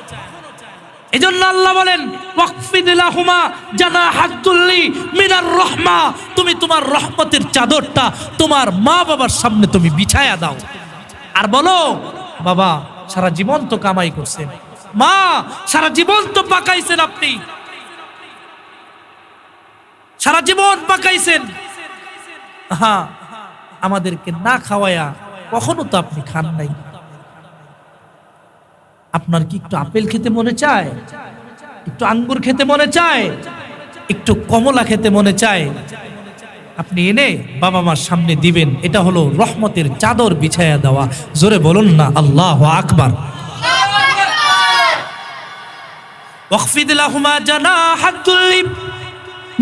[SPEAKER 1] এজন্য আল্লাহ বলেন ওয়াকফিদ লাহুমা জানাহাদ্দুল্লি মিনার রাহমা, তুমি তোমার রহমতের চাদরটা তোমার মা বাবার সামনে তুমি বিছায়া দাও। আর বলো বাবা সারা জীবন তো কামাই করছেন, মা সারা জীবন তো পাকাইছেন, আপনি সারা জীবন পাকাইছেন, হ্যাঁ আমাদেরকে না খাওয়ায়া কখনো তো আপনি খান নাই। আপনার কি একটু আপেল খেতে মনে চায়? একটু আঙ্গুর খেতে মনে চায়? একটু কমলা খেতে মনে চায়? আপনি এনে বাবা মার সামনে দিবেন। এটা হলো রহমতের চাদর বিছায়া দেওয়া। জোরে বলুন না আল্লাহু আকবার। ওয়াখফিদ লাহুমা জানাহাদ্দুল্লি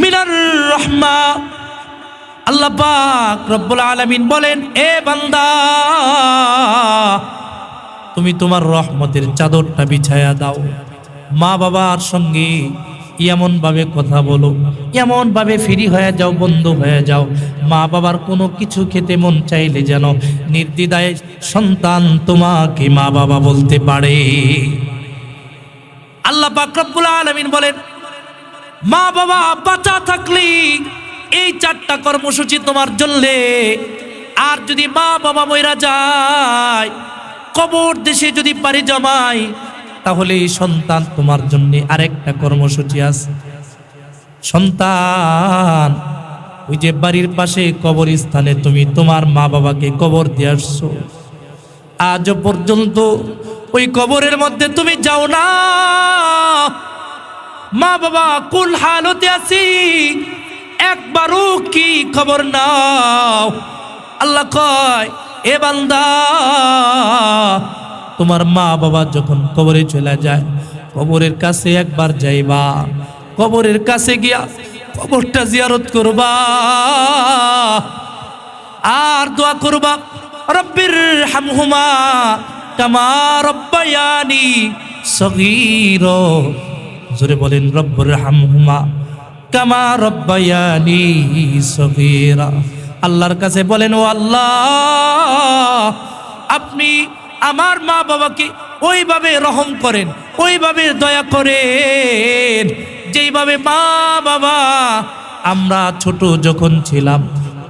[SPEAKER 1] মিনার রাহমা। আল্লাহ পাক রব্বুল আলামিন বলেন এ বান্দা তুমি তোমার রহমতের চাদরটা বিছায়া দাও। মা বাবার সঙ্গে এমন ভাবে কথা বলো, এমন ভাবে ফ্রি হয়ে যাও, বন্ধু হয়ে যাও। মা বাবার কোনো কিছু খেতে মন চাইলে যেন নির্দ্বিধায় সন্তান তোমাকে মা বাবা বলতে পারে। আল্লাহ পাক রব্বুল আলামিন বলেন মা বাবা বাঁচা থাকলে এই 4টা কর্মসূচি তোমার জন্য। আর যদি মা বাবা মইরা যায়, কবর দেশে যদি পাড়ি জমায়, তাহলে এই সন্তান তোমার জন্য আরেকটা কর্মসূচি আছে। সন্তান ওই যে বাড়ির পাশে কবরস্থানে তুমি তোমার মা বাবাকে কবর দিয়ে আসছো, আজ পর্যন্ত ওই কবরের মধ্যে তুমি যাও না। মা বাবা কোন হালতে আছি একবারও কি খবর নাও? আল্লাহ কয় এ বান্দা তোমার মা বাবা যখন কবরে চলে যায়, কবরের কাছে একবার যাইবা, কবরের কাছে গিয়া কবরটা জিয়ারত করবা আর দোয়া করবা রব্বির হামহুমা কামা রব্বায়ানি সগীরা। জোরে বলেন রব্বির হামহুমা কামা রব্বায়ানি সগীরা। আল্লাহর কাছে বলেন ও আল্লাহ আপনি আমার মা বাবাকে ওইভাবে রহম করেন, ওইভাবে দয়া করেন যেইভাবে মা বাবা আমরা ছোট যখন ছিলাম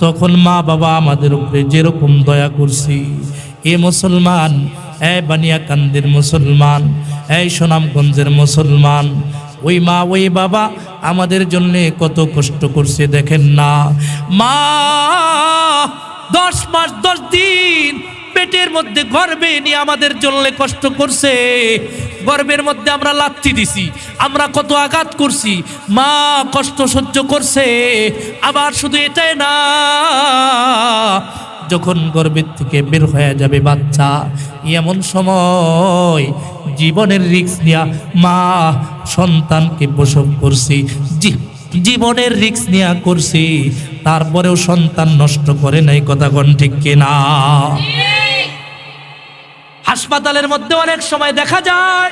[SPEAKER 1] তখন মা বাবা আমাদের উপরে যেরকম দয়া করছি। এ মুসলমান, এ বানিয়াকান্দির মুসলমান, এই সুনামগঞ্জের মুসলমান, ওই মা ওই বাবা আমাদের জন্য কত কষ্ট করছে দেখেন না। মা 10 মাস 10 দিন পেটের মধ্যে গর্ভে নিয়ে আমাদের জন্য কষ্ট করছে। গর্ভের মধ্যে আমরা লাথি দিছি, আমরা কত আঘাত করছি, মা কষ্ট সহ্য করছে। আবার শুধু এটাই না, যখন গর্ভের থেকে বের হয়ে যাবে বাচ্চা, এমন সময় জীবনের রিস্ক নিয়া মা সন্তানকে প্রসব করছি, জীবনের রিস্ক নিয়া করছি, তারপরেও সন্তান নষ্ট করে নাই। কথা কোন ঠিক কিনা? হাসপাতালের মধ্যে অনেক সময় দেখা যায়,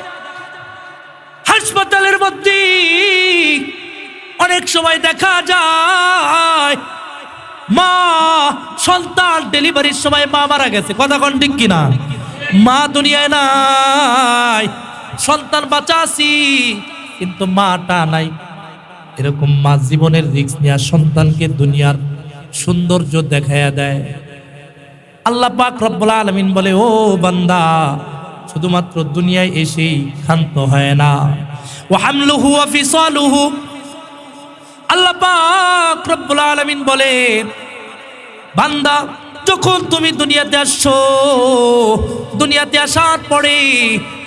[SPEAKER 1] হাসপাতালের মধ্যে অনেক সময় দেখা যায় মা সন্তান ডেলিভারির সময় মা মারা গেছে। কথা কোন ঠিক কিনা? মা দুনিয়ায় নাই, সন্তান বাঁচাছি কিন্তু মাটা নাই। এরকম মা জীবনের রিস্ক নিয়ে সন্তানকে দুনিয়ার সৌন্দর্য দেখায়া দেয়। আল্লাহ পাক রব্বুল আলামিন বলে, ও বান্দা, শুধুমাত্র দুনিয়ায় এসেই ক্ষান্ত হয় না। ওয়া হামলুহু ওয়া ফিসালুহু, আল্লাহ পাক রব্বুল আলামিন বলে, বান্দা যখন তুমি দুনিয়াতে আসছো, দুনিয়াতে আসার পরে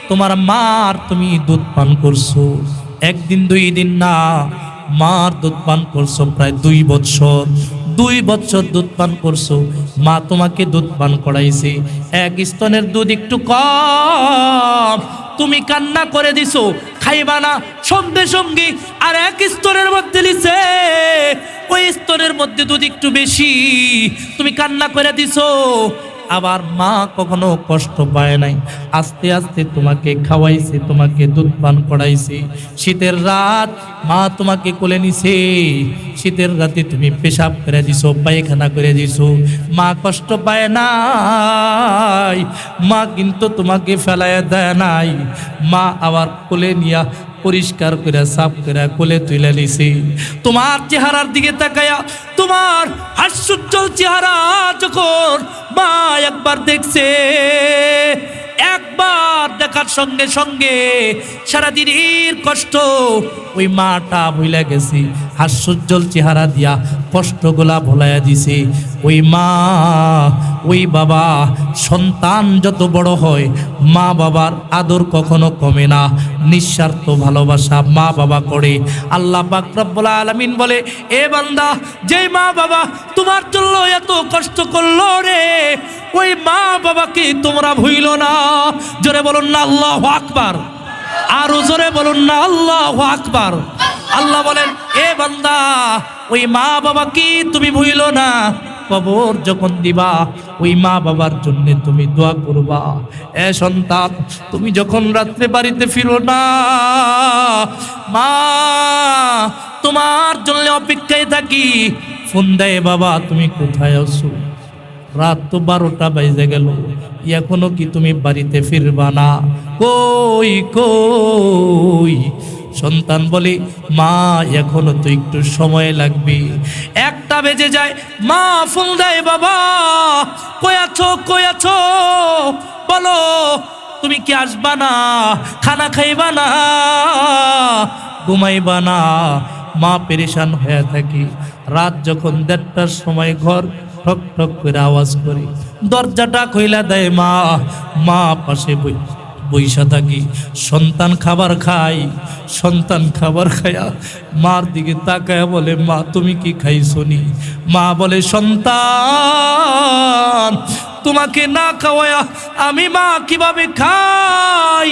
[SPEAKER 1] তোমার মার তুমি দুধ পান করছো, একদিন দুই দিন না, মার দুধ পান করছো প্রায় 2 বছর। 2 বছর দুধ পান করছো, মা তোমাকে দুধ পান করাইছে। এক স্তনের দুধ একটু কম, তুমি কান্না করে দিছো, খাইবা না, সঙ্গে সঙ্গে আর এক স্তরের মধ্যে দিছে, ওই স্তরের মধ্যে দুধ একটু বেশি, তুমি কান্না করে দিছো। আবার মা কখনো কষ্ট পায় নাই, আস্তে আস্তে তোমাকে খাওয়াইছে, তোমাকে দুধ পান করাইছে। শীতের রাত মা তোমাকে কোলে নিছে, শীতের রাতে তুমি পেশাব করে দিছো, পায়খানা করে দিছো, মা কষ্ট পায় নাই, মা কিন্তু তোমাকে ফেলায় দেয় নাই। মা আবার কোলে নিয়া পরিষ্কার করে সাফ করে কোলে তুলে নিছে। তোমার চেহারার দিকে তাকায়া, তোমার হাস্যোজ্জ্বল চেহারা যখন মা একবার দেখছে, একবার দেখার সঙ্গে সঙ্গে সারাদিনের কষ্ট ওই মাটা ভুলে গেছে, হাস্যোজ্জ্বল চেহারা দিয়া কষ্টগুলা ভুলাইয়া দিছে। ওই মা, ওই বাবা, সন্তান যত বড় হয় মা বাবার আদর কখনো কমে না, নিঃস্বার্থ ভালোবাসা মা বাবা করে। আল্লাহ পাক রব্বুল আলামিন বলে, এ বান্দা, যে মা বাবা তোমার জন্য এত কষ্ট করলো রে, ওই মা বাবাকে তোমরা ভুইলো না। জোরে বলুন না আল্লাহু আকবার, আরো জোরে বলুন না আল্লাহু আকবার। আল্লাহ বলেন, এ বান্দা, ওই মা বাবাকে তুমি ভুইলো না। কবর যখন দিবা, ওই মা বাবার জন্য তুমি দোয়া করবা। এ সন্তান, তুমি যখন রাত্রে বাড়িতে ফিরো না, মা তোমার জন্য অপেক্ষায় থাকি, ফোন দেয়, বাবা তুমি কোথায় আছো? রাত তো 12টা বাজে গেল, এখনো কি তুমি বাড়িতে ফিরবা না? কই কই? সন্তান বলে, মা এখনো তো একটু সময় লাগবে। 1টা বেজে যায়, মা ফোন দেয়, বাবা কই আছো, কই আছো, বলো তুমি কি আসবা না? খানা খাইবা না? ঘুমাইবা না? মা পেরেশান হয়ে থাকে। রাত যখন 1:30টার সময় ঘর ঠক ঠক করে আওয়াজ করে, দরজাটা খুইলা দেয় মা। মা পাশে বইসা থাকি, সন্তান খাবার খায়, সন্তান খাবার খায়া মার দিকে তাকায় বলে, মা তুমি কি খাইছো নি? মা বলে, সন্তান তোমাকে না খাওয়ায়া আমি মা কিভাবে খাই?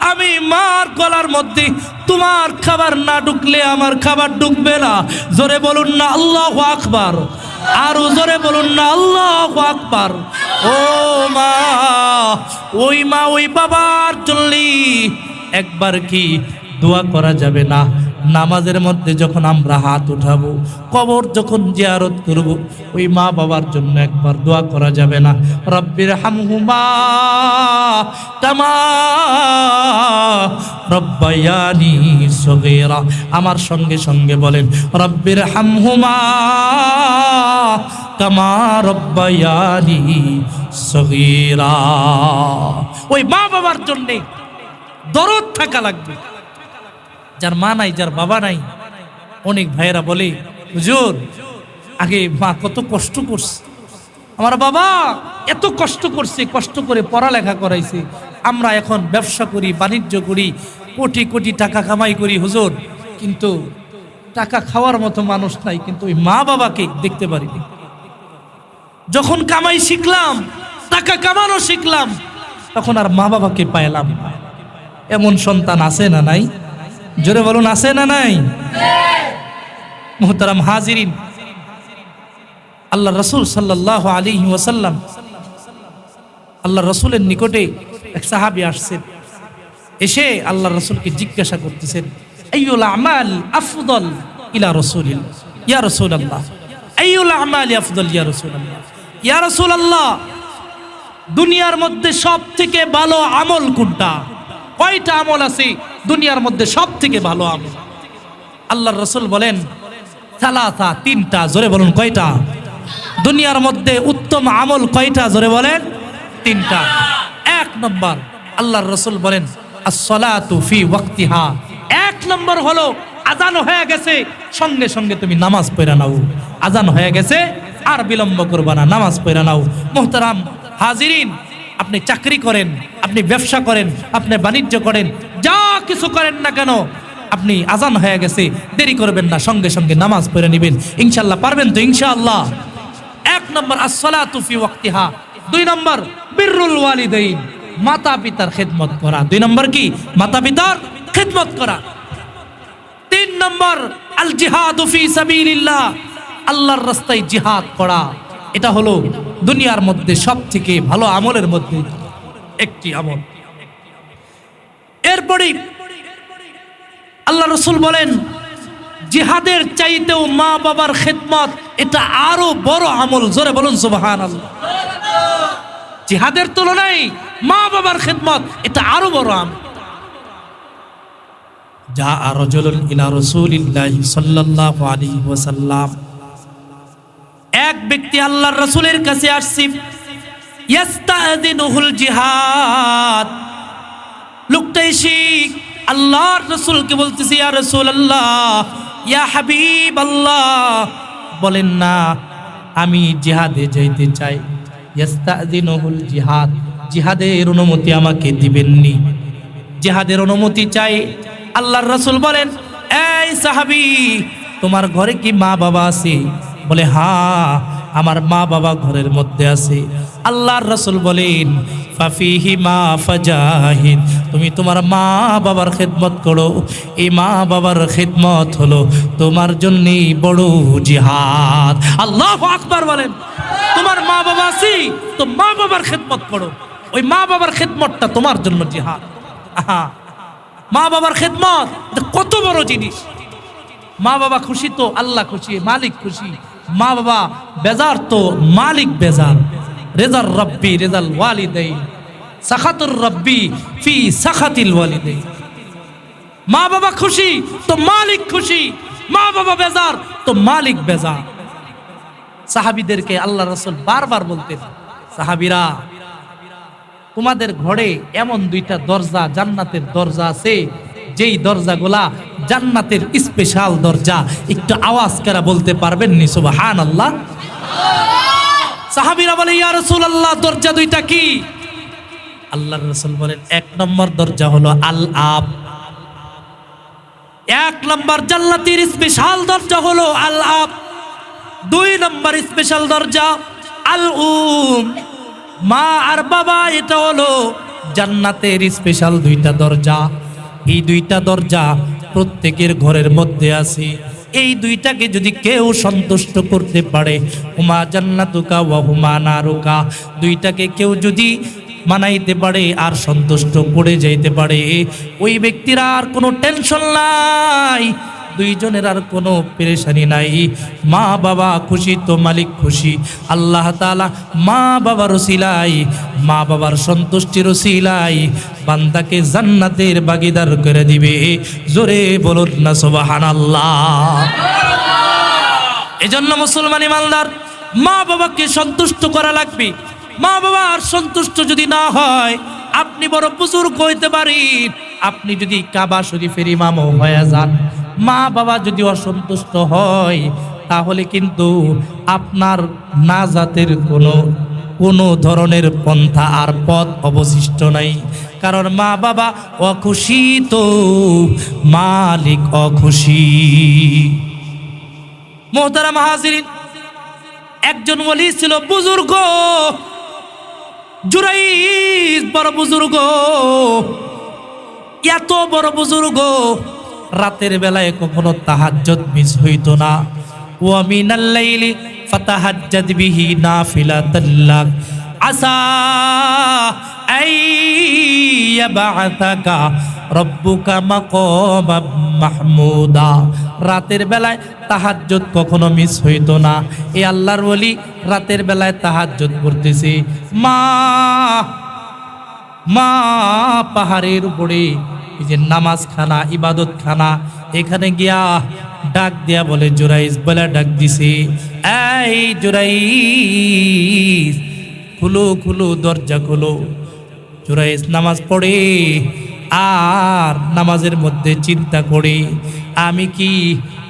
[SPEAKER 1] আমি মার গলার মধ্যে তোমার খাবার না ঢুকলে আমার খাবার ঢুকবে না। জোরে বলুন না আল্লাহু আকবার, আরো জোরে বলুন না আল্লাহু আকবার। ও মা, ওই মা ওই বাবার জন্য একবার কি দোয়া করা যাবে না? নামাজের মধ্যে যখন আমরা হাত উঠাবো, কবর যখন জিয়ারত করব, ওই মা বাবার জন্য একবার দোয়া করা যাবে না? রব্বির হামহুমা কামা রব্বায়ানি সগীরা। আমার সঙ্গে সঙ্গে বলেন, রব্বির হামহুমা কামা রব্বায়ানি সগীরা। ওই মা বাবার জন্যে দরদ থাকা লাগবে। যার মা নাই, যার বাবা নাই, অনেক ভাইয়েরা বলে, হুজুর আগে মা কত কষ্ট করছে, আমার বাবা এত কষ্ট করছে, কষ্ট করে পড়ালেখা করাইছে, আমরা এখন ব্যবসা করি, বাণিজ্য করি, কোটি কোটি টাকা কামাই করি হুজুর, কিন্তু টাকা খাওয়ার মতো মানুষ নাই, কিন্তু ওই মা বাবাকে দেখতে পারিনি। যখন কামাই শিখলাম, টাকা কামানো শিখলাম, তখন আর মা বাবাকে পাইলাম না। এমন সন্তান আছে না নাই? জোরে বলুন, আছে না নাই? মুহতারাম হাজিরিন, আল্লাহ রসুল সাল্লাল্লাহু আলাইহি ওয়াসাল্লাম, আল্লাহ রসুলের নিকটে এক সাহাবী আসছেন। এসে আল্লাহ রসুলকে জিজ্ঞাসা করতেছেন, আইয়ুল আমাল আফদল ইলা রাসূলিল্লাহ, ইয়া রাসূলুল্লাহ, আইয়ুল আমাল আফদল ইয়া রাসূলুল্লাহ, ইয়া রাসূলুল্লাহ, দুনিয়ার মধ্যে সব থেকে ভালো আমল কোনটা? কয়টা আমল আছে দুনিয়ার মধ্যে সব থেকে ভালো আমল? আল্লাহর রাসূল বলেন, সালাসা, তিনটা। জোরে বলুন, কয়টা? দুনিয়ার মধ্যে উত্তম আমল কয়টা? জোরে বলেন, তিনটা। এক নম্বর, আল্লাহর রাসূল বলেন, as-salatu fi waqtiha। এক নম্বর হলো আজান হয়ে গেছে, সঙ্গে সঙ্গে তুমি নামাজ পড়া নাও। আজান হয়ে গেছে, আর বিলম্ব করবা না, নামাজ পড়া নাও। মুহতারাম হাজিরিন, আপনি চাকরি করেন, আপনি ব্যবসা করেন, আপনি বাণিজ্য করেন, যা কিছু করেন না কেন, আপনি আজান হয়ে গেছে, দেরি করবেন না, সঙ্গে সঙ্গে নামাজ পড়ে নেবেন। ইনশাআল্লাহ পারবেন তো? ইনশাআল্লাহ। এক নম্বর as-salatu fi waqtiha। দুই নম্বর বিররুল ওয়ালিদাইন, মাতা পিতার খেদমত করা। দুই নম্বর কি? মাতা পিতার খেদমত করা। তিন নম্বর আল জিহাদু ফি সাবিলিল্লাহ, আল্লাহর রাস্তায় জিহাদ করা। এটা হলো দুনিয়ার মধ্যে সব থেকে ভালো আমলের মধ্যে একটি আমল। এরপরে আল্লাহ রাসূল বলেন, জিহাদের চাইতেও মা বাবার খেদমত এটা আরো বড় আমল। জোরে বলুন সুবহানাল্লাহ। জিহাদের তুলনায় মা বাবার খেদমত এটা আরো বড় আমল। যা রাজুলুন ইলা রাসূলিল্লাহি সাল্লাল্লাহু আলাইহি ওয়াসাল্লাম, এক ব্যক্তি আল্লাহর রাসূলের কাছে আসছে, ইস্তাযিনুহুল জিহাদ। লোকটা এসে আল্লাহর রাসূলকে বলতেছে, ইয়া রাসূলুল্লাহ, ইয়া হাবিবাল্লাহ, বলেন না আমি জিহাদে যাইতে চাই। ইস্তাযিনুহুল জিহাদ, জিহাদের অনুমতি আমাকে দিবেননি, জিহাদের অনুমতি চাই। আল্লাহর রাসূল বলেন, এই সাহাবী, তোমার ঘরে কি মা বাবা আছে? বলে, হ্যাঁ, আমার মা বাবা ঘরের মধ্যে আছে। আল্লাহর রাসূল বলেন, ফাফিহি মা ফাজাহিদ, তুমি তোমার মা বাবার খেদমত করো। এই মা বাবার খেদমত হলো তোমার জন্য বড় জিহাদ। আল্লাহু আকবার বলেন। তোমার মা বাবা আছে তো মা বাবার খেদমত করো, ওই মা বাবার খেদমতটা তোমার জন্য জিহাদ। আহা, মা বাবার খেদমত কত বড় জিনিস। মা বাবা খুশি তো আল্লাহ খুশি, মালিক খুশি। মা বাবা বেজার তো মালিক বেজার। রেজার রব্বি রেজাল ওয়ালিদাইন, সাখাতুর রব্বি ফি সাখাতিল ওয়ালিদাইন। মা বাবা খুশি তো মালিক খুশি, মা বাবা বেজার তো মালিক বেজার। সাহাবীদেরকে আল্লাহ রাসূল বারবার বলতেন, সাহাবীরা, তোমাদের ঘরে এমন দুইটা দরজা, জান্নাতের দরজা আছে, যেই দরজাগুলা জান্নাতের স্পেশাল দরজা। একটু আওয়াজ করে বলতে পারবেন নি সুবহানাল্লাহ? সাহাবীরা বলে, ইয়া রাসূলুল্লাহ, দরজা দুইটা কি? আল্লাহর রাসূল বলেন, এক নম্বর দরজা হলো আল আব। এক নম্বর জান্নাতের স্পেশাল দরজা হলো আল আব। দুই নম্বর স্পেশাল দরজা আল উম, মা আর বাবা। এটা হলো জান্নাতের স্পেশাল দুইটা দরজা। এই দুইটা দরজা প্রত্যেকের ঘরের মধ্যে আছে। এই দুইটাকে যদি কেউ সন্তুষ্ট করতে পারে, হুমা জান্নাতুকা ওয়া হুমা নারুকা, দুইটাকে কেউ যদি মানাইতে পারে আর সন্তুষ্ট করে যাইতে পারে, ওই ব্যক্তির আর কোনো টেনশন নাই, দুইজনের আর কোনো পেরেশানি নাই। মা বাবা খুশি তো মালিক খুশি। আল্লাহ তাআলা মা বাবার ওসিলাই, মা বাবার সন্তুষ্টির ওসিলাই বান্দাকে জান্নাতের ভাগীদার করে দিবে। জোরে বলুন না সুবহানাল্লাহ। এজন্য মুসলমান ইমানদার, মা বাবাকে সন্তুষ্ট করা লাগবে। মা বাবার সন্তুষ্ট যদি না হয়, আপনি বড় বুজুর্গ হইতে পারেন, আপনি যদি কাবা শরীফের ইমামও হয়ে যান, মা বাবা যদি অসন্তুষ্ট হয়, তাহলে কিন্তু আপনার নাজাতের কোনো ধরনের পন্থা আর পথ অবশিষ্ট নাই। কারণ মা বাবা অখুশি তো মালিক অখুশি। মুহতারাম হাজিরিন, একজন ওলি ছিল বুজুর্গ, জুরাইজ বড় বুজুর্গ, এত বড় বুজুর্গ, রাতের বেলায় কখনো তাহাজ্জুদ মিস হইতো না। ওয়া মিনাল লাইলি ফাতাহাজ্জাদ বিহি নাফিলাতাল লাক আসা আইয়াবাতাকা রব্বুকা মাকামাম মাহমুদা। রাতের বেলায় তাহাজ্জুদ কখনো মিস হইতো না। এই আল্লাহর ওলি রাতের বেলায় তাহাজ্জুদ করতেছে। মা মা পাহাড়ের উপরে এই যে নামাজ খানা, ইবাদত খানা, এখানে গিয়া ডাক দিয়া বলে জুরাইজ বলে ডাক দিছে, এই জুরাইজ খুলো খুলো, দরজা খুলো। জুরাইজ নামাজ পড়ে আর নামাজের মধ্যে চিন্তা করে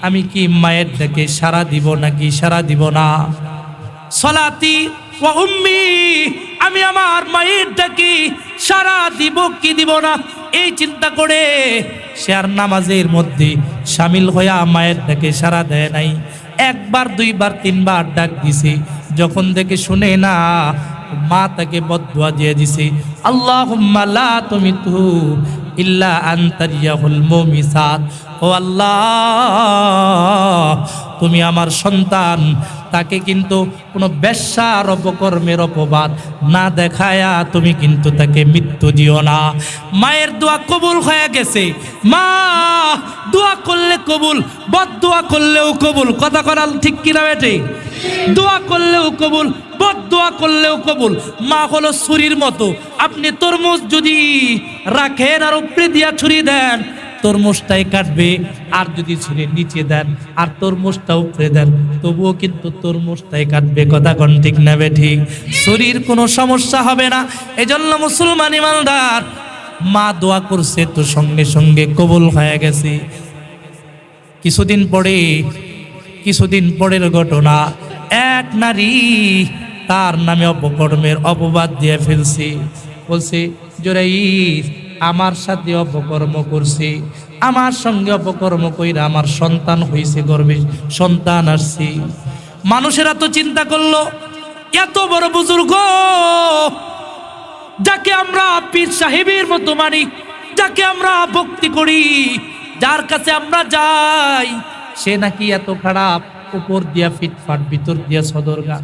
[SPEAKER 1] আমি কি মায়ের ডাকে সাড়া দিব নাকি সাড়া দিব না। সলাতি ওয়া উম্মি, আমি আমার মায়ের ডাকে সাড়া দিব কি দিব না, এই চিন্তা করে সে আর নামাজের মধ্যে শামিল হইয়া মায়ের ডাকে সাড়া দেয় নাই। একবার, দুইবার, তিনবার ডাক দিছে, যখন দেখে শুনে না, মা তাকে বদদুয়া দিয়ে দিছে, আল্লাহুম্মা লা তুমিতহু ইল্লা আনতা ইয়াহুল মুমিসাত। ও আল্লাহ, তুমি আমার সন্তান, তাকে কিন্তু কোনো বেশ্যার অপকর্মের অপবাদ না দেখায়া তুমি কিন্তু তাকে মৃত্যু দিও না। মায়ের দোয়া কবুল হয়ে গেছে। মা দোয়া করলে কবুল, বদদোয়া করলেও কবুল। কথা করাল ঠিক কিনা বেটে? দোয়া করলেও কবুল, বদদোয়া করলেও কবুল। মা হলো ছুরির মতো, আপনি তরমুজ যদি রাখেন আর উপরে দিয়া ছুরি দেন, তরমুজটাই কাটবে, আর যদি ছুরি নিচে দেন আর তরমুজটা উপরে দেন, তবুও কিন্তু তরমুজটাই কাটবে। কথা কোন ঠিক না বেঠিক? ছুরির কোনো সমস্যা হবে না। এজন্য মুসলমান ইমানদার, মা দোয়া করছে তো সঙ্গে সঙ্গে কবুল হয়ে গেছে। কিছুদিন পরের ঘটনা, এক নারী তার নামে অপকর্মের অপবাদ দিয়ে ফেলছে। বলছে, জুরাইজ আমার সাথে অপকর্ম করছে, আমার সঙ্গে অপকর্ম কইরা আমার সন্তান হইছে, গর্ভে সন্তান আসছে। মানুষেরা তো চিন্তা করলো, এত বড় বুজুর্গ, যাকে আমরা পীর সাহেবের মতো মানি, যাকে আমরা ভক্তি করি, যার কাছে আমরা যাই, সে নাকি এত খারাপ, উপর দিয়া ফিটফাট, ভিতর দিয়া সদরগা,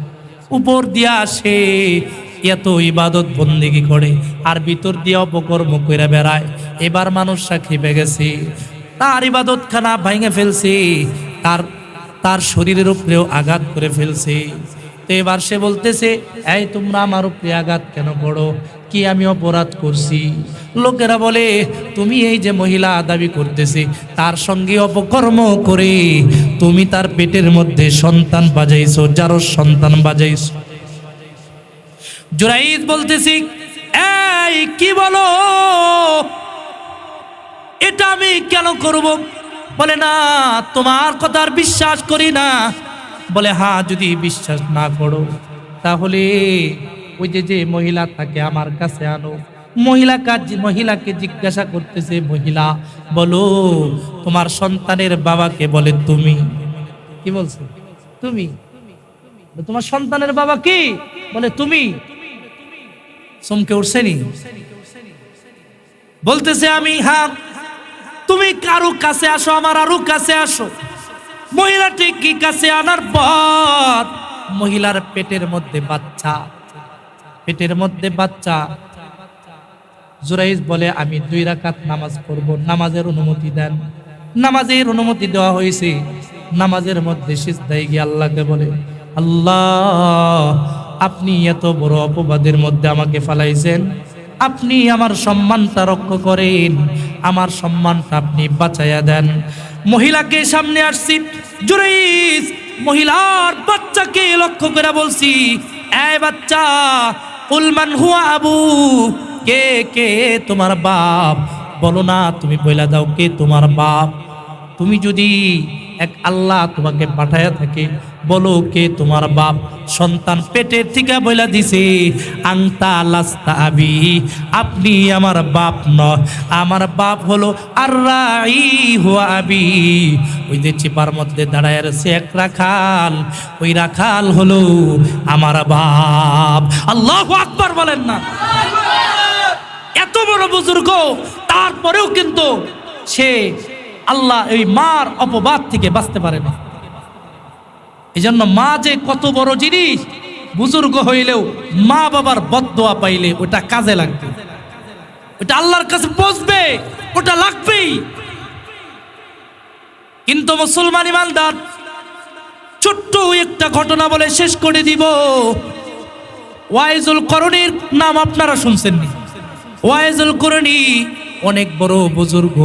[SPEAKER 1] উপর দিয়া সে এত ইবাদত বন্দেগি করে আর ভিতর দিয়ে অপকর্ম কইরা বেড়ায়। এবার মানুষরা খেপে গেছে, তার ইবাদত খানা ভাঙে ফেলছে, তার শরীরের উপরেও আঘাত করে ফেলছে। তো এবার সে বলতেছে, এই তোমরা আমার উপরে আঘাত কেন করো? কি আমি অপরাধ করছি? লোকেরা বলে, তুমি এই যে মহিলা দাবি করতেছে, তার সঙ্গে অপকর্ম করে তুমি তার পেটের মধ্যে সন্তান বাজাইছো, যারও সন্তান বাজাইছো। জুরাইজ বলতেছি, এই কি বলো, এটা আমি কেন করব? বলে, না, তোমার কথা আর বিশ্বাস করি না। বলে, হ্যাঁ, যদি বিশ্বাস না করো তাহলে ওই যে মহিলা তাকে আমার কাছে আনো। মহিলাকে জিজ্ঞাসা করতেছে, মহিলা বলো, তোমার সন্তানের বাবাকে বলে তুমি? কি বলছো? তুমি? তোমার সন্তানের বাবা কি? বলে তুমি। চমকে উঠছেনি? বলতেছে, আমি। হ্যাঁ, তুমি কারো কাছে আসো, আমার আরো কাছে আসো। মহিলাটি কি কাছে আনার পর মহিলার পেটের মধ্যে বাচ্চা। জুরাইজ বলে, আমি 2 রাকাত নামাজ পড়ব, নামাজের অনুমতি দেন। নামাজের অনুমতি দেওয়া হয়েছে। নামাজের মধ্যে সিজদায় গিয়ে আল্লাহকে বলে, আল্লাহ, আপনি এত বড় অপবাদের মধ্যে আমাকে ফালাইছেন, আপনি আমার সম্মানটা রক্ষা করেন, আমার সম্মানটা আপনি বাঁচাইয়া দেন। মহিলাকে সামনে আসছি, জুরাইজ মহিলার বাচ্চাকে লক্ষ্য করে বলছি, এই বাচ্চা, উলমান হুয়া আবু, কে তোমার বাপ? বলো না, তুমি বইলা দাও কে তোমার বাপ। তুমি যদি এক আল্লাহ তোমাকে পাঠায়া থাকে, বলো কে তোমার বাপ? সন্তান পেটের থেকে বইলা দিছে, আংতা লাস্তা আবি, আপনি আমার বাপ নয়, আমার বাপ হলো আর রাই হুয়া আবি। ওই যে চিপার মধ্যে দাঁড়ায় আছে এক রাখাল, ওই রাখাল হলো আমার বাপ। আল্লাহু আকবার বলেন না। এত বড় বুজুর্গ, তারপরেও কিন্তু সে আল্লাহ এই মার অপবাদ থেকে বাঁচতে পারে না। এই জন্য মা যে কত বড় জিনিস, বুজুর্গ হইলেও মা বাবার বদদোয়া পাইলে ওটা কাজে লাগবে, ওটা আল্লাহর কাছে পৌঁছবে, ওটা লাগবেই। কিন্তু মুসলমান ইমানদার, ছোট্ট একটা ঘটনা বলে শেষ করে দিব। ওয়াইজুল করণীর নাম আপনারা শুনছেননি? ওয়াইজুল করণী অনেক বড় বুজুর্গ।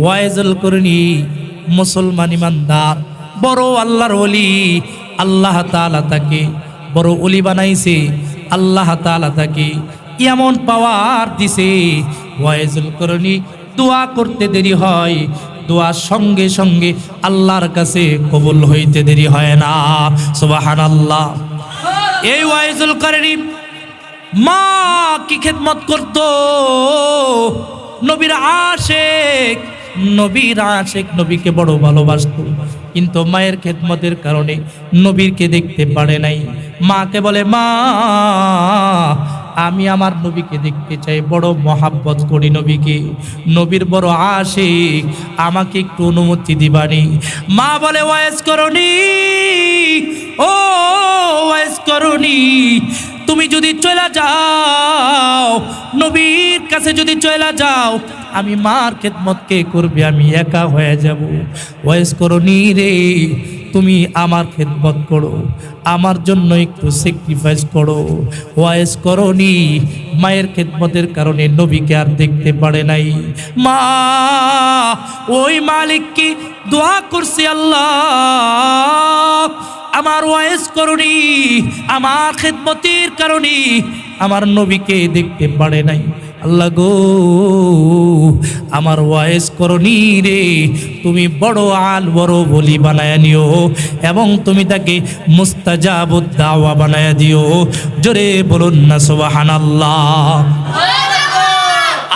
[SPEAKER 1] ওয়াইজুল করণী মুসলমান ইমানদার, বড় আল্লাহর ওলি। আল্লাহ তাআলা তাকে বড় ওলি বানাইছে। আল্লাহ তাআলা তাকে এমন পাওয়ার দিছে, ওয়াইজুল করণী দোয়া করতে দেরি হয়, দোয়ার সঙ্গে সঙ্গে আল্লাহর কাছে কবুল হইতে দেরি হয় না। সুবহানাল্লাহ। এই ওয়াইজুল করণী মা কি খেদমত করত, নবীর আশেক, নবীর আশেক, নবীকে বড় ভালোবাসত। কিন্তু মায়ের খেদমতের কারণে নবীরকে দেখতে পারে নাই। মাকে বলে, মা আমি আমার নবীকে দেখতে চাই, বড় মহাব্বত করি নবীকে, নবীর বড় আশিক, আমাকে একটু অনুমতি দিবানি? মা বলে, ওয়াইজ করণী, ও ওয়াইজ করণী, তুমি যদি চলে যাও, নবীর কাছে যদি চলে যাও, আমি মার খেদমত কে করবে? আমি একা হয়ে যাব। ওয়াইজ করণী রে, তুমি আমার খেদমত করো, আমার জন্য একটু স্যাক্রিফাইস করো। ওয়াইজ করণী মায়ের খেদমতের কারণে নবীকে আর দেখতে পারে নাই। মা ওই মালিক কি দোয়া করছে, আল্লাহ আমার ওয়াইজ করণী আমার খেদমতের কারণে আমার নবীকে দেখতে পারে নাই। আল্লাহ গো, আমার ওয়াইজ করণী রে তুমি বড় আল, বড় বলি বানায় নিও, এবং তুমি তাকে মুস্তাজাবুদ দাওয়া বানায় দিও। জোরে বলুন না সুবহানাল্লাহ।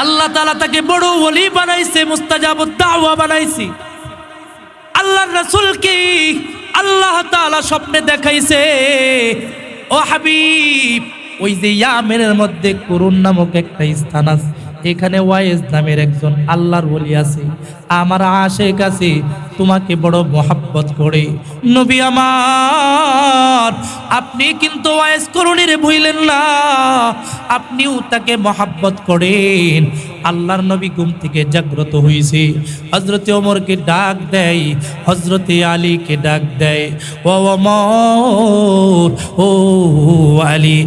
[SPEAKER 1] আল্লাহ তাআলা তাকে বড় ওলি বানাইছে, মুস্তাজাবুদ দাওয়া বানাইছে। আল্লাহর রাসূলকে আল্লাহ তাআলা স্বপ্নে দেখাইছে, ও হাবিব, ওই যে ইয়ামেনের মধ্যে কুরুন নামক একটা স্থান আছে, এখানে ওয়াইজ নামের একজন আল্লাহর ওলি আছে, আমার আশেক আছে, তোমাকে বড় মহাব্বত করে। নবী আমার, আপনি কিন্তু ওয়াইজ করণীরে ভুলেন না, আপনিও তাকে মহাব্বত করেন। আল্লাহর নবী ঘুম থেকে জাগ্রত হয়েছে, হযরতে ওমরকে ডাক দেয়, হযরতে আলীকে ডাক দেয়, ও ওমর, ও আলী,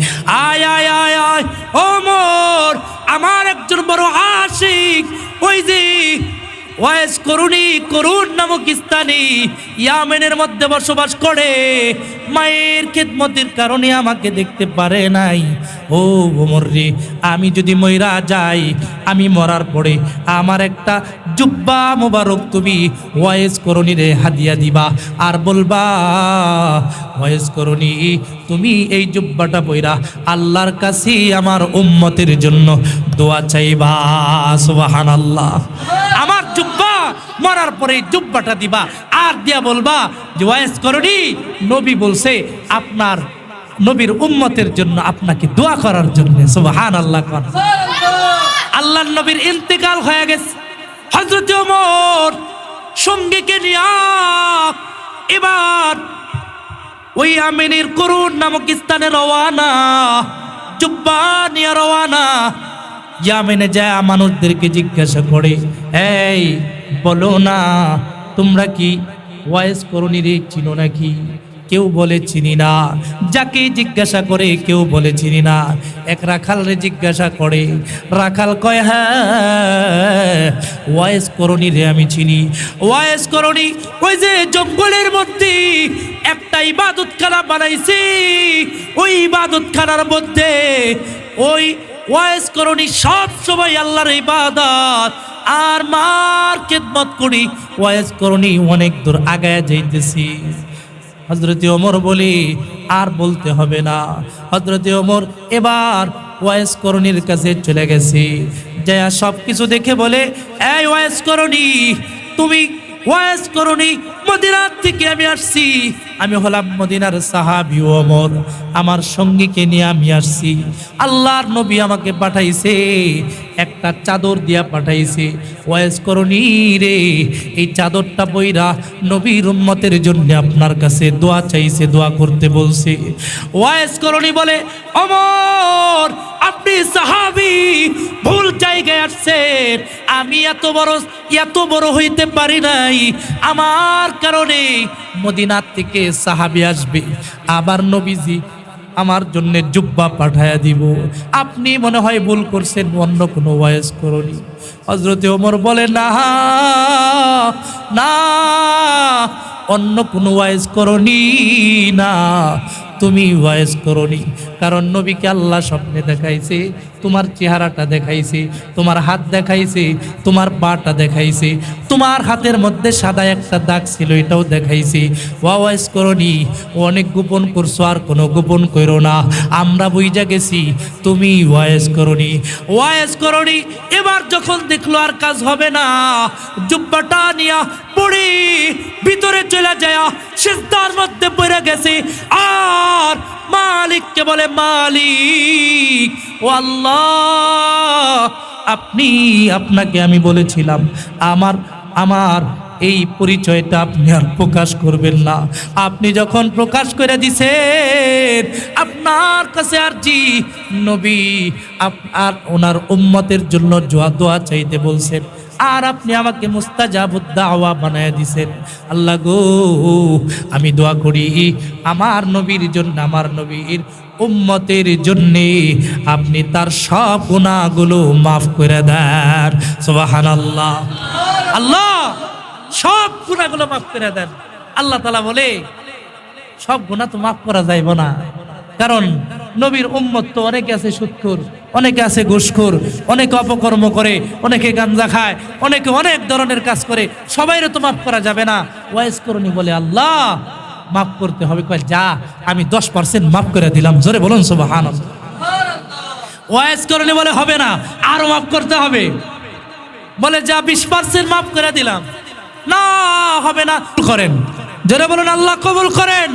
[SPEAKER 1] আয় আয় আয় আয়, ওমর, আমার একজন বড় আশিক, ওই যে ওয়াইজ করণী, করুন নামক স্থানে ইয়ামেনের মধ্যে বসবাস করে, মায়ের খেদমতের কারণে আমাকে দেখতে পারে নাই। ও ওমর রে, আমি যদি মইরা যাই, আমি মরার পরে আমার একটা জুব্বা মোবারক তুমি ওয়াইজ করণী রে হাদিয়া দিবা, আর বলবা, ওয়াইজ করণী, তুমি এই জুব্বাটা পইরা আল্লাহর কাছে আমার উম্মতের জন্য দোয়া চাইবা। সুবহানাল্লাহ। আমার জুব্বা মরার পরে জুব্বাটা দিবা, আর দিয়া বলবা যে ওয়াইজ করণী, নবী বলছে আপনার নবীর উম্মতের জন্য আপনাকে দোয়া করার জন্য। সুবহানাল্লাহ। আল্লাহর নবীর ইন্তেকাল হয়ে গেছে, হযরত ওমর সঙ্গীকে নিয়া এবার ওই আমিনের করুন নামক স্থানে রওয়ানা, জুব্বা নিয়ে রওয়ানা। ইয়ামেনে যায় মানুষদেরকে জিজ্ঞাসা করে, এই বলো না, তোমরা কি ওয়াইজ করণীরে চিনো নাকি? কেউ বলে চিনি না। যাকে জিজ্ঞাসা করে কেউ বলে চিনি না। এক রাখালরে জিজ্ঞাসা করে, রাখাল কয়, হ্যাঁ ওয়াইজ করণীরে আমি চিনি। ওয়াইজ করণী ওই যে জঙ্গলের মধ্যে একটা ইবাদতখানা বানাইছি, ওই ইবাদতখানার মধ্যে ওই ওয়াইজ করণী সব সময় আল্লাহর ইবাদত আর মার খেদমত করি, ওয়াজ করনি, অনেক দূর আগায় যাইতেছি। হযরত ওমর বলি আর বলতে হবে না। হযরত ওমর এবার ওয়াজ করনির কাছে চলে গেছে, যায় সব কিছু দেখে বলে, এই ওয়াজ করনি, তুমি ওয়াজ করনি, মদিনার থেকে আমি আসছি, আমি হলাম মদিনার সাহাবী ওমর, আমার সঙ্গীকে নিয়ে আমি আসছি। আল্লাহর নবী আমাকে পাঠাইছে, একটা চাদর দিয়া পাঠাইছে। ওয়াজ করনি রে, এই চাদরটা বইরা নবীর উম্মতের জন্য আপনার কাছে দোয়া চাইছে, দোয়া করতে বলছে। ওয়াজ করনি বলে, ওমর আপনি সাহাবী, ভুল জায়গায় আসছেন, আমি এত বড় হইতে পারি নাই, আমার কারণে মদিনার থেকে সাহাবী আসবে, আবার নবীজি আমার জন্য জুব্বা পাঠায়া দিব, আপনি মনে হয় ভুল করছেন, অন্য কোনো ওয়াজ করনি। হযরত ওমর বলে, না না, অন্য কোনো ওয়াজ করনি না, তুমি ওয়াজ করনি। কারণ নবীকে আল্লাহ স্বপ্নে দেখাইছে, তোমার চেহারাটা দেখাইছে, তোমার হাত দেখাইছে, তোমার পাটা দেখাইছে, তোমার হাতের মধ্যে সাদা একটা দাগ ছিল, এটাও দেখাইছে। ওয়াজ করনি, অনেক গোপন করছো, আর কোনো গোপন করো না, আমরা বুঝা গেছি তুমি ওয়াজ করনি, ওয়াজ করনি। এবার যখন দেখলো আর কাজ হবে না, জুব্বাটা নিয়া পড়ি ভিতরে চলে যায়, সিজদার মধ্যে পড়ে গেছে, আর মালিককে বলে, মালিক ও আল্লাহ, আপনাকে আমি বলেছিলাম আমার এই পরিচয়টা আপনি আর প্রকাশ করবেন না, আপনি যখন প্রকাশ করে দিছেন, আপনার কাছে আরজি, নবী আর ওনার উম্মতের জন্য দোয়া চাইতে বলছেন, আর আপনি আমাকে মুস্তাজাবুদ দাওয়া বানায় দিছেন। আল্লাহ গো, আমি দোয়া করি আমার নবীর জন্য, আমার নবীর উম্মতের জন্য আপনি তার সব গুনাহগুলো মাফ করে দেন। সুবহানাল্লাহ, আল্লাহ সব গুনাহগুলো মাফ করে দেন। আল্লাহ তাআলা বলে, সব গুনাহ তো মাফ করা যাইব না, কারণ নবীর উম্মত তো অনেকে আছে সুদখোর, অনেকে আছে ঘুষখোর, অনেকে অপকর্ম করে, অনেকে গাঞ্জা খায়, অনেকে অনেক ধরনের কাজ করে, সবাইরে তো মাফ করা যাবে না। ওয়াজ করনি বলে, আল্লাহ মাফ করতে হবে। কয়, যা আমি 10% মাফ করে দিলাম, জোরে বলুন সুবহানাল্লাহ। ওয়াজ করনি বলে হবে না, আরো মাফ করতে হবে, বলে যা 20% মাফ করে দিলাম, না হবে না, করেন, জোরে বলুন আল্লাহ কবুল করেন,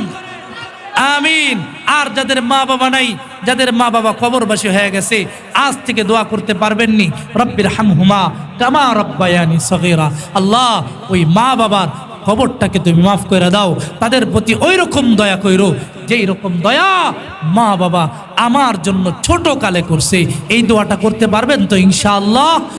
[SPEAKER 1] আমিন। আর যাদের মা বাবা নাই, যাদের মা বাবা কবরবাসী হয়ে গেছে, আজ থেকে দোয়া করতে পারবেননি, রব্বির হামহুমা কামা রব্বায়ানি সগীরা, আল্লাহ ওই মা বাবার কবরটাকে তুমি মাফ করে দাও, তাদের প্রতি ওই রকম দয়া কইরো যেই রকম দয়া মা বাবা আমার জন্য ছোট কালে করছে। এই দোয়াটা করতে পারবেন তো ইনশাআল্লাহ?